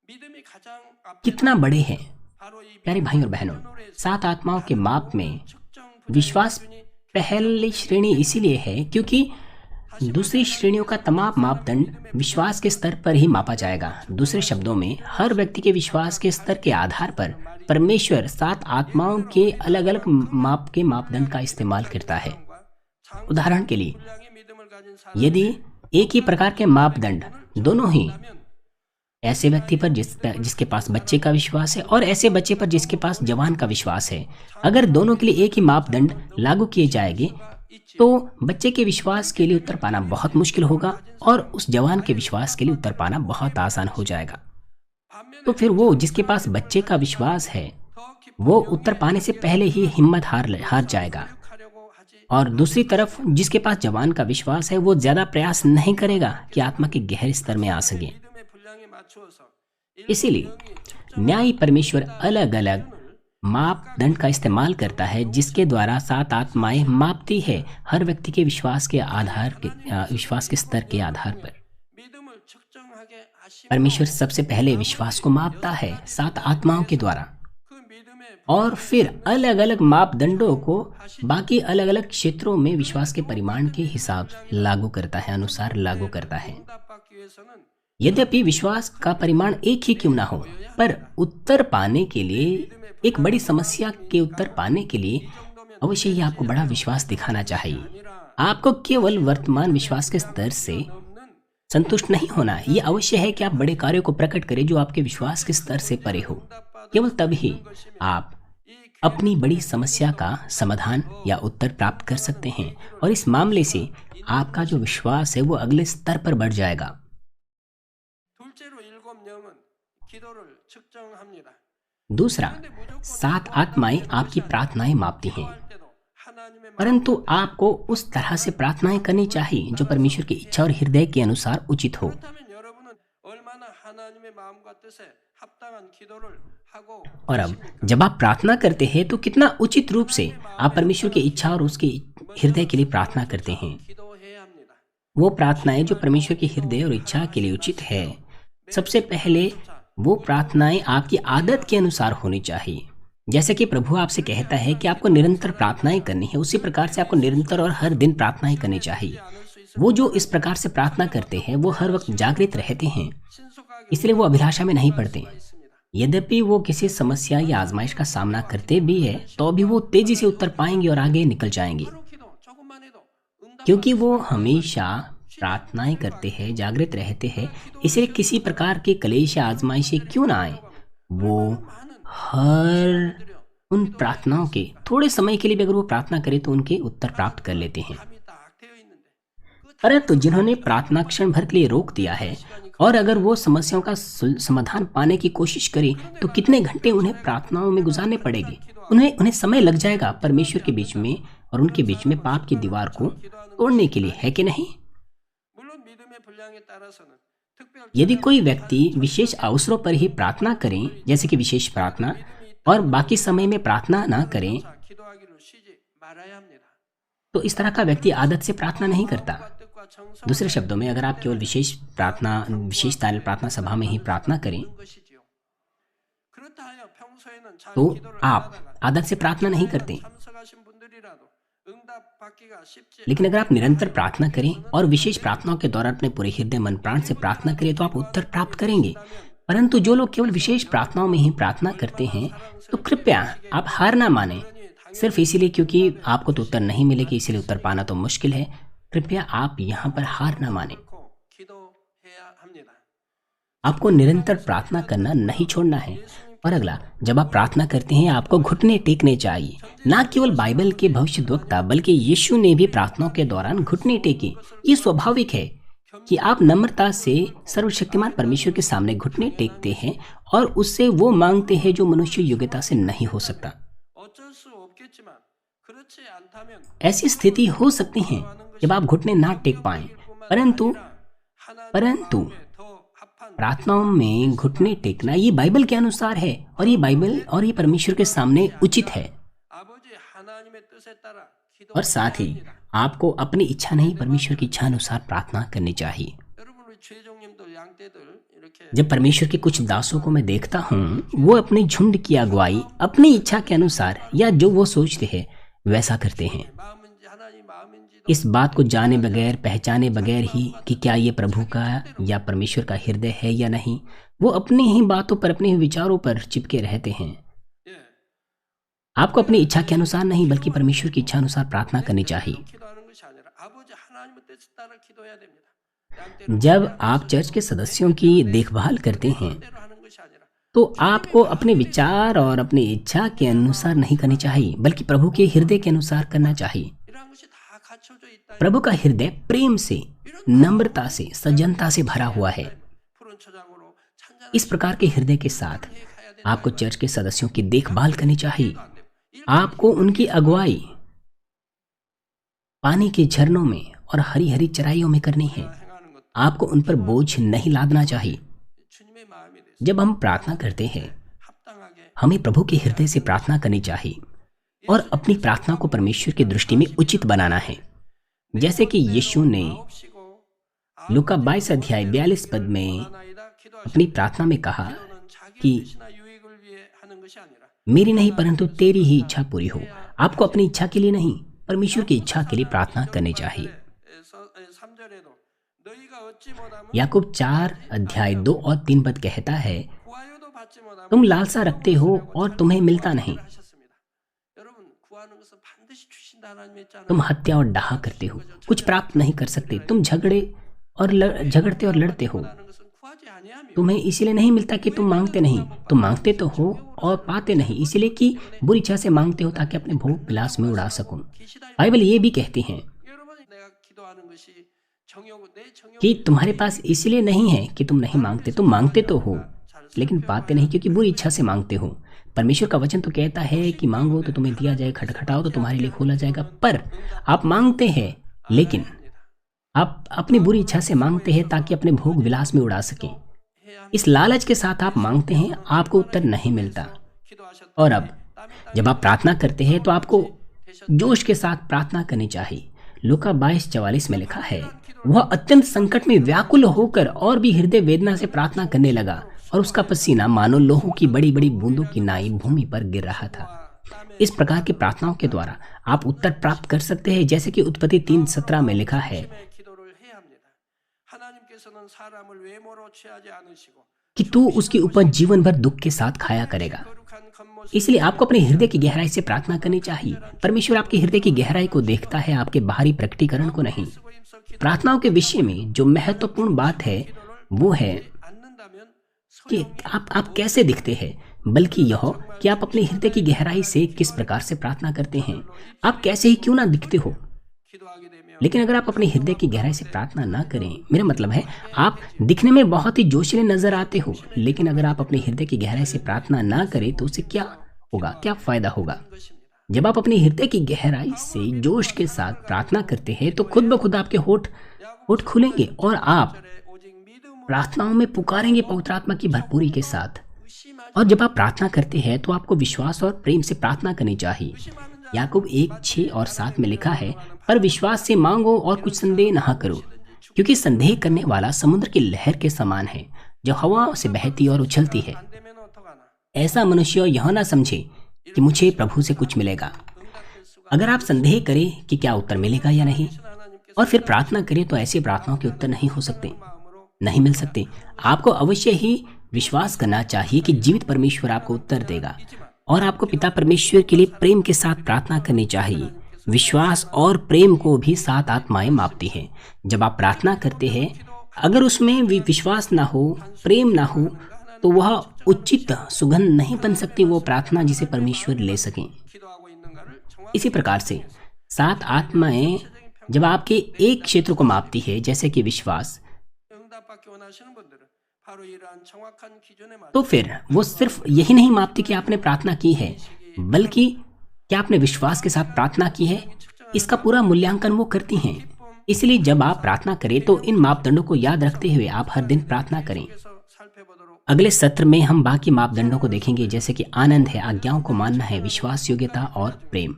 믿음이 가장 앞에 कितना बड़े हैं? 바로 이 प्यारे भाई और बहनों, 7 आत्माओं के माप में विश्वास पहली श्रेणी इसीलिए है क्योंकि दूसरी श्रेणियों का तमाम मापदंड विश्वास के स्तर पर ही मापा जाएगा। दूसरे शब्दों में हर व्यक्ति के विश्वास के स्तर के आधार पर परमेश्वर 7 आत्माओं के अलग अलग माप के मापदंड का इस्तेमाल करता है। उदाहरण के लिए 분량의 믿음을 가진 사람 यदि एक ही प्रकार के मापदंड दोनों ही ऐसे व्यक्ति पर जिसके पास बच्चे का विश्वास है और ऐसे बच्चे पर जिसके पास जवान का विश्वास है, अगर दोनों के लिए एक ही मापदंड लागू किए जाएंगे तो बच्चे के विश्वास के लिए उत्तर पाना बहुत मुश्किल होगा और उस जवान के विश्वास के लिए उत्तर पाना बहुत आसान हो जाएगा। तो फिर वो जिसके पास बच्चे का विश्वास है वो उत्तर पाने से पहले ही हिम्मत हार जाएगा, 하려고 하지 और दूसरी तरफ जिसके पास जवान का विश्वास है वो ज्यादा प्रयास नहीं करेगा कि आत्मा के गहरे स्तर में आ सके। 믿음의 분량에 맞추어서 इसीलिए न्याय परमेश्वर अलग अलग मापदंड का इस्तेमाल करता है जिसके द्वारा 7 आत्माएं मापती है हर व्यक्ति के विश्वास के स्तर के आधार पर। 믿음을 측정하게 하시고 परमेश्वर सबसे पहले विश्वास को मापता है 7 आत्माओं के द्वारा 그 믿음의 और फिर अलग अलग मापदंडों को बाकी अलग अलग क्षेत्रों में विश्वास के परिमाण के हिसाब लागू करता है, अनुसार लागू करता है। 응답받기 위해서는 यद्यपि विश्वास का परिमाण एक ही क्यों ना हो, पर उत्तर पाने के लिए, एक बड़ी समस्या के उत्तर पाने के लिए अवश्य ही आपको बड़ा विश्वास दिखाना चाहिए। आपको केवल वर्तमान विश्वास के स्तर से संतुष्ट नहीं होना। ये अवश्य है कि आप बड़े कार्यों को प्रकट करें जो आपके विश्वास के स्तर से परे हो। केवल तभी आप अपनी बड़ी समस्या का समाधान या उत्तर प्राप्त कर सकते हैं और इस मामले से आपका जो विश्वास है वो अगले स्तर पर बढ़ जाएगा। 둘째로 일곱 영은 기도를 측정합니다. दूसरा, 7 आत्माएं आपकी प्रार्थनाएं मापती हैं, 할 때도 하나님의 परंतु आपको उस तरह से प्रार्थनाएं करनी चाहिए जो परमेश्वर की इच्छा और हृदय के अनुसार उचित हो। 그렇다면 여러분은 얼마나 하나님의 마음과 뜻에 합당한 기도를 하고 और अब जब आप प्रार्थना करते हैं तो कितना उचित रूप से आप परमेश्वर की इच्छा और उसके हृदय के लिए प्रार्थना करते हैं। 기도해야 합니다. वो प्रार्थनाएं जो परमेश्वर के हृदय और इच्छा के लिए उचित है, सबसे पहले वो प्रार्थनाएं आपकी आदत के अनुसार होनी चाहिए। जैसे कि प्रभु आपसे कहता है कि आपको निरंतर प्रार्थनाएं करनी है, उसी प्रकार से आपको निरंतर और हर दिन प्रार्थनाएं करनी चाहिए। वो जो इस प्रकार से प्रार्थना करते हैं वो हर वक्त जागृत रहते हैं, 신속하게 इसलिए वो अभिलाषा में नहीं पड़ते। 있습니다. यद्यपि वो किसी समस्या या आजमाइश का सामना करते भी है तो भी वो तेजी से उत्तर पाएंगे और आगे निकल जाएंगे, 바로 기도 조금만 해도 응답 क्योंकि वो हमेशा प्रार्थनाएं करते हैं, जागृत रहते हैं। इसलिए किसी प्रकार के क्लेश या आजमाइशें क्यों ना आए, वो हर उन प्रार्थनाओं के थोड़े समय के लिए भी अगर वो प्रार्थना करें तो उनके उत्तर प्राप्त कर लेते हैं। 감이 딱 되어 있는데 परंतु जिन्होंने प्रार्थना क्षण भर के लिए रोक दिया है और अगर वो समस्याओं का समाधान पाने की कोशिश करें तो कितने घंटे उन्हें प्रार्थनाओं में गुजारने पड़ेंगे। उन्हें समय लग जाएगा परमेश्वर के बीच में और उनके बीच में पाप की दीवार को तोड़ने के लिए, है कि नहीं? 물론 믿음의 분량에 따라서는 특별 यदि कोई व्यक्ति विशेष अवसरों पर ही प्रार्थना करें, जैसे कि विशेष प्रार्थना, और बाकी समय में प्रार्थना ना करें, 자, 기도하기를 쉬지 말아야 합니다. तो इस तरह का व्यक्ति आदत से प्रार्थना नहीं करता। 뜻과 정성 दूसरे शब्दों में, अगर आप केवल विशेष ताल प्रार्थना सभा में ही प्रार्थना करें 것이지요. 그렇다 하여 평소에는 잘 तो 기도를 आप 하다가 आदत से प्रार्थना नहीं करते। 참석하신 분들이라도 응답 받기가 쉽지 लेकिन अगर आप निरंतर प्रार्थना करें और विशेष प्रार्थनाओं के दौरान अपने पूरे हृदय मन प्राण से प्रार्थना करें तो आप उत्तर प्राप्त करेंगे। परंतु जो लोग केवल विशेष प्रार्थनाओं में ही प्रार्थना करते हैं तो कृपया आप हार ना माने सिर्फ इसीलिए क्योंकि आपको तो उत्तर नहीं मिलेगी, इसीलिए उत्तर पाना तो मुश्किल है। कृपया आप यहाँ पर हार ना माने। 않고 기도해야 합니다. आपको निरंतर प्रार्थना करना नहीं छोड़ना है। और अगला, जब आप प्रार्थना करते हैं आपको घुटने टेकने चाहिए। ना केवल बाइबल के भविष्यद्वक्ता बल्कि यीशु ने भी प्रार्थनाओं के दौरान घुटने टेके। ये स्वाभाविक है कि आप नम्रता से सर्वशक्तिमान परमेश्वर के सामने घुटने टेकते हैं और उससे वो मांगते हैं जो मनुष्य योग्यता से नहीं हो सकता। 어쩔 수 없겠지만 그렇지 않다면 ऐसी स्थिति हो सकती है जब आप घुटने ना टेक पाएं, परंतु 하나님 더 합한 प्रार्थनाओं में घुटने टेकना ये बाइबल के अनुसार है और ये बाइबल और ये परमेश्वर के सामने उचित है। 아버지 하나님의 뜻에 따라 और साथ ही आपको अपनी इच्छा नहीं परमेश्वर की इच्छा अनुसार प्रार्थना करनी चाहिए। 여러분 우리 최종님들 양떼들 이렇게 जब परमेश्वर के कुछ दासों को मैं देखता हूँ वो अपने झुंड की अगुवाई अपनी इच्छा के अनुसार या जो वो सोचते हैं वैसा करते हैं, 마음인지 하나님 마음인지도 इस बात को जाने बगैर पहचाने बगैर ही कि क्या ये प्रभु का या परमेश्वर का हृदय है या नहीं। वो अपनी ही बातों पर अपने ही विचारों पर चिपके रहते हैं। 예. आपको अपनी इच्छा के अनुसार नहीं बल्कि परमेश्वर की इच्छा अनुसार प्रार्थना करनी चाहिए। 기도하는 것이 아니라 아버지 하나님의 뜻에 따라 기도해야 됩니다. 양떼를 जब आप चर्च के सदस्यों की देखभाल करते हैं 뜻대로 하는 것이 아니라 तो आपको अपने विचार और अपनी इच्छा के अनुसार नहीं करनी चाहिए बल्कि प्रभु के हृदय के अनुसार करना चाहिए। 이러한 것이 다 갖춰져 있다. प्रभु का हृदय प्रेम से, नम्रता से, सज्जनता से भरा हुआ है। 푸른 초장으로 찬잔한 इस प्रकार के हृदय के साथ आपको चर्च के सदस्यों की देखभाल करनी चाहिए। आपको उनकी अगुवाई पानी के झरनों में और हरी हरी चराइयों में करनी है। 행하는 것 आपको उन पर बोझ नहीं लादना चाहिए। 주님의 마음이 돼서 जब हम प्रार्थना करते हैं 합당하게 हमें प्रभु के हृदय से प्रार्थना करनी चाहिए और अपनी प्रार्थना को परमेश्वर की दृष्टि में उचित बनाना है। जैसे कि यीशु ने 없이고 लूका 22 अध्याय 42 पद में 아나이다 기도하시는 अपनी प्रार्थना में कहा 기도는 자기 कि 뜻이나 유익을 위해 하는 것이 아니라 मेरी नहीं परंतु तेरी ही इच्छा पूरी हो। आपको अपनी इच्छा के लिए नहीं परमेश्वर की इच्छा के लिए प्रार्थना करनी चाहिए। 3절에도 너희가 얻지 못하면 याकूब 4 अध्याय 2 और 3 पद कहता है, 구하여도 받지 못하면 तुम लालसा रखते हो और तुम्हें मिलता नहीं, 하셨습니다. 여러분 구하는 것은 반드시 주신다 하나님의 있잖아요. तुम हत्या और डाहा करते हो, कुछ प्राप्त नहीं कर सकते, तुम झगड़े और झगड़ते और लड़ते हो। 하는 것은 구하지 아니하며 तुम्हें इसलिए नहीं मिलता कि तुम मांगते नहीं, तुम मांगते तो हो और पाते नहीं, इसलिए कि बुरी इच्छा से मांगते हो ताकि अपने भोग विलास में उड़ा सको। बाइबल ये भी कहती है 여러분 내가 기도하는 것이 내 정욕 कि तुम्हारे पास इसलिए नहीं है कि तुम नहीं मांगते, तुम मांगते तो हो लेकिन पाते नहीं क्योंकि बुरी इच्छा से मांगते हो। परमेश्वर का वचन तो कहता है कि मांगो तो तुम्हें दिया जाए, खटखटाओ तो तुम्हारे लिए खोला जाएगा। पर आप मांगते हैं लेकिन आप अपनी बुरी इच्छा से मांगते हैं ताकि अपने भोग विलास में उड़ा सकें। इस लालच के साथ आप मांगते हैं, आपको उत्तर नहीं मिलता। और अब जब आप प्रार्थना करते हैं तो आपको जोश के साथ प्रार्थना करनी चाहिए। लूका 22:44 में लिखा है, वह अत्यंत संकट में व्याकुल होकर और भी हृदय वेदना से प्रार्थना करने लगा और उसका पसीना मानो लोहों की बड़ी बड़ी बूंदों की नाई भूमि पर गिर रहा था। इस प्रकार की प्रार्थनाओं के द्वारा आप उत्तर प्राप्त कर सकते हैं, जैसे कि उत्पत्ति 3:17 में लिखा है 기도를 해야 합니다. 하나님께서는 사람을 외모로 취하지 않으시고 कि तू उसकी उपज जीवन भर दुख के साथ खाया करेगा। 거룩한 겉모습 इसलिए आपको अपने हृदय की गहराई से प्रार्थना करनी चाहिए। परमेश्वर आपके हृदय की गहराई को देखता है, आपके बाहरी प्रकटीकरण को नहीं। प्रार्थनाओं के विषय में जो महत्वपूर्ण बात है वो है 않는다면 कि आप कैसे दिखते हैं, बल्कि यह कि आप अपने हृदय की गहराई से किस प्रकार से प्रार्थना करते हैं। आप कैसे ही क्यों ना दिखते हो, 기도하게 되면 लेकिन अगर आप अपने हृदय की गहराई से प्रार्थना ना करें, मेरा मतलब है आप दिखने में बहुत ही जोशीले नजर आते हो, लेकिन अगर आप अपने हृदय की गहराई से प्रार्थना ना करें तो उससे क्या होगा, क्या फायदा होगा। जब आप अपने हृदय की गहराई से जोश के साथ प्रार्थना करते हैं तो खुद ब खुद आपके होठ खुलेंगे और आप 오직 믿음으로 प्रार्थनाओं में पुकारेंगे पवित्र आत्मा की भरपूरी के साथ। और जब आप प्रार्थना करते हैं तो आपको विश्वास और प्रेम से प्रार्थना करनी चाहिए। याकूब 1:6-7 में लिखा है, पर विश्वास से मांगो और कुछ संदेह ना करो, क्योंकि संदेह करने वाला समुद्र की लहर के समान है जो हवा से बहती और उछलती है। 안 되면 어떡하나 ऐसा मनुष्य यह ना समझे कि मुझे प्रभु से कुछ मिलेगा। अगर आप संदेह करें कि क्या उत्तर मिलेगा या नहीं और फिर प्रार्थना करें तो ऐसी प्रार्थनाओं के उत्तर नहीं हो सकते, नहीं मिल सकते। आपको अवश्य ही विश्वास करना चाहिए कि जीवित परमेश्वर आपको उत्तर देगा और आपको पिता परमेश्वर के लिए प्रेम के साथ प्रार्थना करनी चाहिए। विश्वास और प्रेम को भी 7 आत्माएं मापती हैं। जब आप प्रार्थना करते हैं, अगर उसमें भी विश्वास ना हो, प्रेम ना हो, तो वह उचित सुगंध नहीं बन सकती, वो प्रार्थना जिसे परमेश्वर ले सकें। 기도하고 있는가를 정확히 इसी प्रकार से 7 आत्माएं जब आपके एक क्षेत्र को मापती है, जैसे कि विश्वास, 응답받기 원하시는 분들은 바로 이러한 정확한 기준에 맞춰 तो फिर वो सिर्फ यही नहीं मापती कि आपने प्रार्थना की है, बल्कि क्या आपने विश्वास के साथ प्रार्थना की है, इसका पूरा मूल्यांकन वो करती हैं। इसलिए जब आप प्रार्थना करें तो इन मापदंडों को याद रखते हुए आप हर दिन प्रार्थना करें। 살펴보도록 अगले सत्र में हम बाकी मापदंडों को देखेंगे, जैसे कि आनंद है, आज्ञाओं को मानना है, विश्वास योग्यता और प्रेम।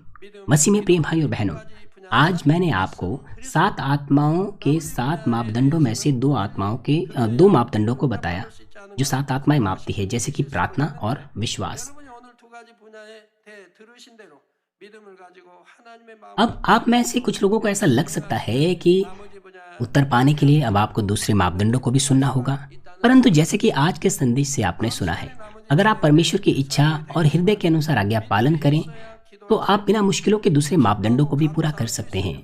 मसीह में प्रिय भाई और बहनों, आज मैंने आपको 7 आत्माओं के 7 मापदंडों में से 2 मापदंडों को बताया जो 7 आत्माएं मापती है, जैसे कि प्रार्थना और विश्वास। 여러분이 오늘 두 가지 분야에 대해 들으신 대로 믿음을 가지고 하나님의 마음 अब आप में से कुछ लोगों को ऐसा लग सकता है कि 나머지 분야 उत्तर पाने के लिए अब आपको दूसरे मापदंडों को भी सुनना होगा, परंतु जैसे कि आज के संदेश से आपने सुना है, अगर आप परमेश्वर की इच्छा और हृदय के अनुसार आज्ञा पालन करें तो आप बिना मुश्किलों के दूसरे मापदंडों को भी पूरा कर सकते हैं।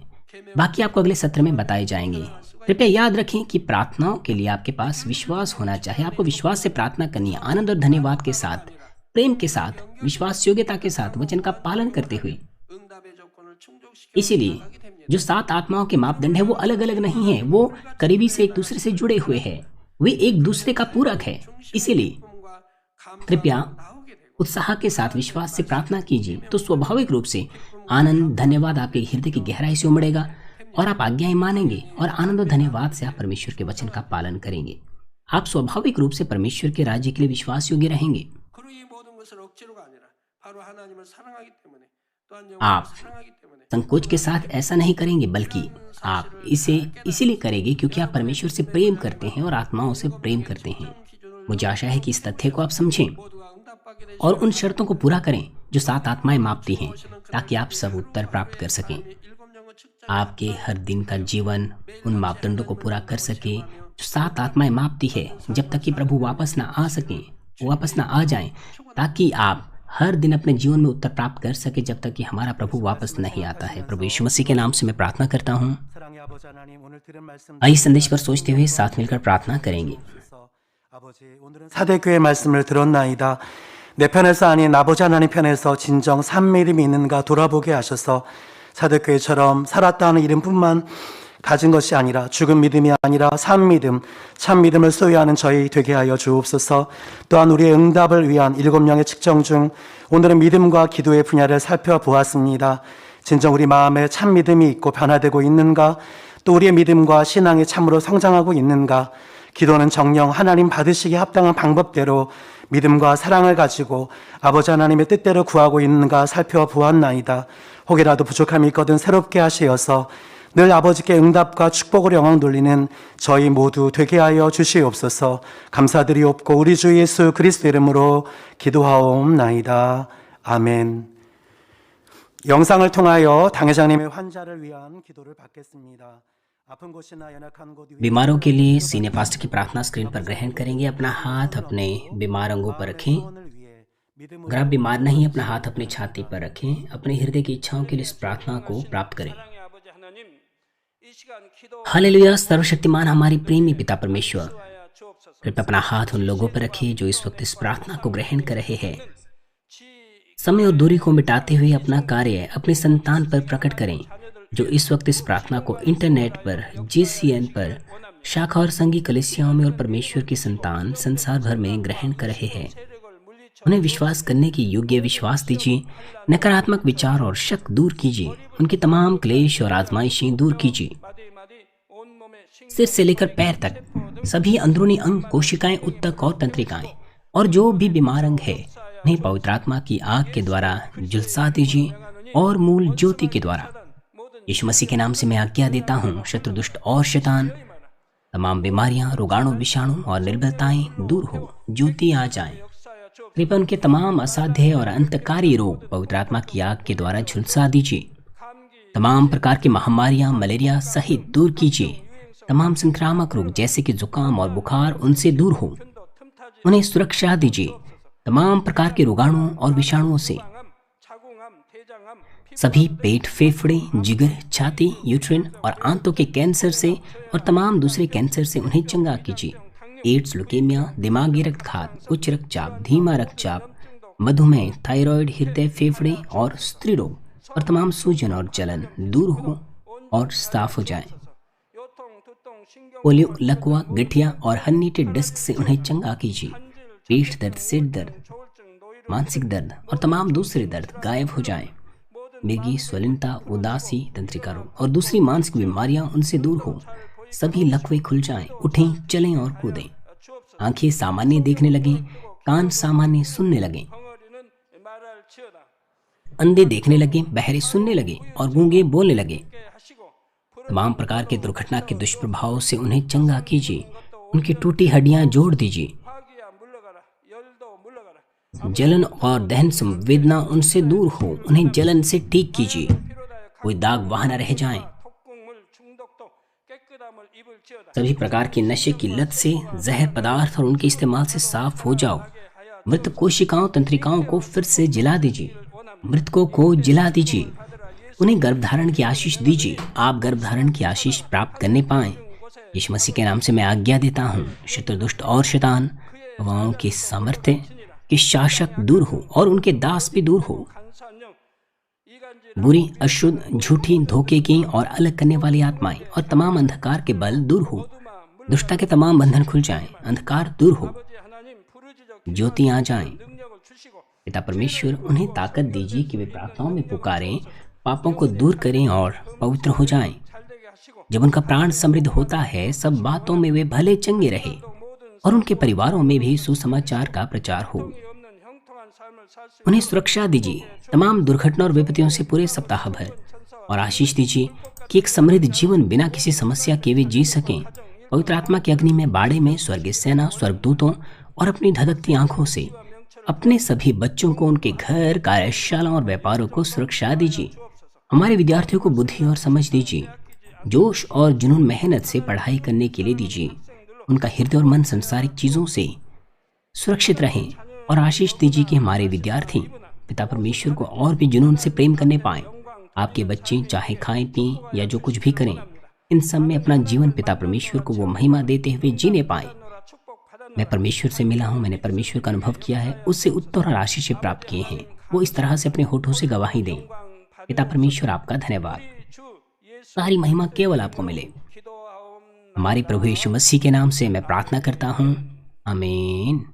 बाकी आपको अगले सत्र में बताए जाएंगे। कृपया याद रखें कि प्रार्थनाओं के लिए आपके पास विश्वास होना चाहिए। आपको विश्वास से प्रार्थना करनी है, आनंद और धन्यवाद के साथ, प्रेम के साथ, विश्वास योग्यता के साथ, वचन का पालन करते हुए। 응답의 조건을 충족시켜 इसीलिए 나가게 됩니다. जो 7 आत्माओं के मापदंड है वो अलग अलग नहीं है, वो करीबी से एक दूसरे से जुड़े हुए हैं, वे एक दूसरे का पूरक है। इसीलिए 기쁨과 감사가 कृपया 나오게 되고 उत्साह के साथ विश्वास से प्रार्थना कीजिए, तो स्वाभाविक रूप से आनंद धन्यवाद आपके हृदय की गहराई से उमड़ेगा और आप आज्ञाएं मानेंगे और आनंद और धन्यवाद से आप परमेश्वर के वचन का पालन करेंगे। आप स्वाभाविक रूप से परमेश्वर के राज्य के लिए विश्वास योग्य रहेंगे। 그리고 이 모든 것을 억지로가 아니라 바로 하나님을 사랑하기 때문에 또한 आप 영혼을 사랑하기 때문에 संकोच के साथ ऐसा नहीं करेंगे, बल्कि आप इसे इसीलिए करेंगे क्योंकि आप परमेश्वर से प्रेम करते हैं और आत्माओं से प्रेम करते हैं। मुझे आशा है कि इस तथ्य को आप समझें 모두가 응답받게 되시 और उन शर्तों को पूरा करें जो 7 आत्माएं मापती हैं, ताकि आप सब उत्तर प्राप्त कर सकें। 일곱 영혼 측정 आपके हर दिन का जीवन उन मापदंडों को पूरा कर सके जो 7 आत्माएं मापती है, जब तक कि प्रभु वापस ना आ सकें, वापस ना आ जाएं, ताकि आप हर दिन अपने जीवन में उत्तर प्राप्त कर सके जब तक कि हमारा प्रभु वापस नहीं आता है। प्रभु यीशु मसीह के नाम से मैं प्रार्थना करता हूँ। आइए संदेश पर सोचते हुए साथ मिलकर प्रार्थना करेंगे। 사대교회 말씀을 들었나이다. 내 편에서 아닌 아버지 하나님 편에서 진정 산 믿음이 있는가 돌아보게 하셔서 사대교회처럼 살았다는 이름뿐만 가진 것이 아니라 죽은 믿음이 아니라 산 믿음, 참 믿음을 소유하는 저희 되게 하여 주옵소서. 또한 우리의 응답을 위한 7명의 측정 중 오늘은 믿음과 기도의 분야를 살펴보았습니다. 진정 우리 마음에 참 믿음이 있고 변화되고 있는가, 또 우리의 믿음과 신앙이 참으로 성장하고 있는가, 기도는 정녕 하나님 받으시기에 합당한 방법대로 믿음과 사랑을 가지고 아버지 하나님의 뜻대로 구하고 있는가 살펴보았나이다. 혹이라도 부족함이 있거든 새롭게 하시어서 늘 아버지께 응답과 축복으로 영광 돌리는 저희 모두 되게 하여 주시옵소서. 감사드리옵고 우리 주 예수 그리스도 이름으로 기도하옵나이다. 아멘. 영상을 통하여 당회장님의 환자를 위한 기도를 받겠습니다. 아픈 곳이나 연약한 곳 위에 बीमारों के लिए सीनियर पास्टर की प्रार्थना स्क्रीन पर ग्रहण करेंगे। अपना हाथ अपने बीमार अंगों पर रखें। अगर आप बीमार नहीं, अपना हाथ अपनी छाती पर रखें। अपने हृदय की इच्छाओं के लिए इस प्रार्थना को प्राप्त करें। हालेलुया। सर्वशक्तिमान हमारी प्रेमी पिता परमेश्वर, कृपया अपना हाथ उन लोगों पर रखिए जो इस वक्त इस प्रार्थना को ग्रहण कर रहे हैं। समय और दूरी को मिटाते हुए अपना कार्य अपनी संतान पर प्रकट करें जो इस वक्त इस प्रार्थना को इंटरनेट पर, GCN पर, शाखा और संघी कलीसियाओं में और परमेश्वर की संतान संसार भर में ग्रहण कर रहे हैं। उन्हें विश्वास करने की योग्य विश्वास दीजिए। नकारात्मक विचार और शक दूर कीजिए। उनकी तमाम क्लेश और आजमाइशें दूर कीजिए। सिर से लेकर पैर तक सभी अंदरूनी अंग, कोशिकाएं, उत्तक और तंत्रिकाएं और जो भी बीमार अंग है उन्हें पवित्र आत्मा की आग के द्वारा झुलसा दीजिए और मूल ज्योति के द्वारा। यीशु मसीह के नाम से मैं आज्ञा देता हूँ, शत्रु, दुष्ट और शैतान, तमाम बीमारियां, रोगाणु, विषाणु और निर्बलताएं दूर हो, ज्योति आ जाए। कृपया उनके तमाम असाध्य और अंतकारी रोग पवित्र आत्मा की आग के द्वारा झुलसा दीजिए। तमाम प्रकार की महामारियां, मलेरिया सहित दूर कीजिए। तमाम संक्रामक रोग जैसे कि जुकाम और बुखार उनसे दूर हो, उन्हें सुरक्षा दीजिए। तमाम प्रकार के रोगाणुओं और विषाणुओं से, सभी पेट, फेफड़े, जिगर, छाती, यूट्रिन और आंतों के कैंसर से और तमाम दूसरे कैंसर से उन्हें चंगा कीजिए। एड्स, लुकेमिया, दिमागी रक्तघात, उच्च रक्तचाप, धीमा रक्तचाप, मधुमेह, थायराइड, हृदय, फेफड़े और स्त्री रोग और तमाम सूजन और जलन दूर हो और साफ हो जाए। पोलियो, लकवा, गठिया और हर्निएटेड डिस्क से उन्हें चंगा कीजिए। पेट दर्द, सिर दर्द, मानसिक दर्द और तमाम दूसरे दर्द गायब हो जाएं। मिर्गी, स्वलिनता, उदासी, तंत्रिका रोग और दूसरी मानसिक बीमारियां उनसे दूर हो। सभी लकवे खुल जाएं, उठें, चलें और कूदें। आंखें सामान्य देखने लगें, कान सामान्य सुनने लगें, अंधे देखने लगें, बहरे सुनने लगें और गूंगे बोलने लगें। तमाम प्रकार के दुर्घटना के दुष्प्रभाव से उन्हें चंगा कीजिए। उनकी टूटी हड्डियां जोड़ दीजिए। जलन और दहन संवेदना उनसे दूर हो, उन्हें जलन से ठीक कीजिए। कोई दाग वहां न रह जाएं। सभी प्रकार के नशे की लत से, जहर पदार्थ और उनके इस्तेमाल से साफ हो जाओ। मृत कोशिकाओं, तंत्रिकाओं को फिर से जिला दीजिए। मृतकों को जिला दीजिए। उन्हें गर्भधारण की आशीष दीजिए। आप गर्भधारण की आशीष प्राप्त करने पाएं। यीशु मसीह के नाम से मैं आज्ञा देता हूँ, शत्रु, दुष्ट और शैतान, हवाओं के सामर्थ्य के शासक दूर हो और उनके दास भी दूर हो। बुरी, अशुद्ध, झूठी, धोखे की और अलग करने वाली आत्माएं और तमाम अंधकार के बल दूर हो। दुष्टता के तमाम बंधन खुल जाएं, अंधकार दूर हो, ज्योति आ जाएं। पिता परमेश्वर, उन्हें ताकत दीजिए कि वे प्रार्थनाओं में पुकारें, पापों को दूर करें और पवित्र हो जाएं। जब उनका प्राण समृद्ध होता है, सब बातों में वे भले चंगे रहे और उनके परिवारों में भी सुसमाचार का प्रचार हो। उन्हें सुरक्षा दीजिए तमाम दुर्घटना और विपत्तियों से पूरे सप्ताह भर, और आशीष दीजिए कि एक समृद्ध जीवन बिना किसी समस्या के वे जी सकें। पवित्र आत्मा की अग्नि में, बाड़े में, स्वर्गीय सेना, स्वर्गदूतों और अपनी धधकती आंखों से अपने सभी बच्चों को, उनके घर, कार्यशाला और व्यापारों को सुरक्षा दीजिए। हमारे विद्यार्थियों को बुद्धि और समझ दीजिए। जोश और जुनून, मेहनत से पढ़ाई करने के लिए दीजिए। उनका हृदय और मन संसारिक चीजों से सुरक्षित रहें और आशीष दीजिए कि हमारे विद्यार्थी पिता परमेश्वर को और भी जुनून से प्रेम करने पाएं। आपके बच्चे चाहे खाएं पिएं या जो कुछ भी करें, इन सब में अपना जीवन पिता परमेश्वर को वो महिमा देते हुए जीने पाएं। मैं परमेश्वर से मिला हूँ, मैंने परमेश्वर का अनुभव किया है, उससे उत्तर और आशीष प्राप्त किए हैं। वो इस तरह से अपने होठों से गवाही दें। पिता परमेश्वर आपका धन्यवाद, सारी महिमा केवल आपको मिले। हमारे प्रभु यीशु मसीह के नाम से मैं प्रार्थना करता हूँ, आमीन।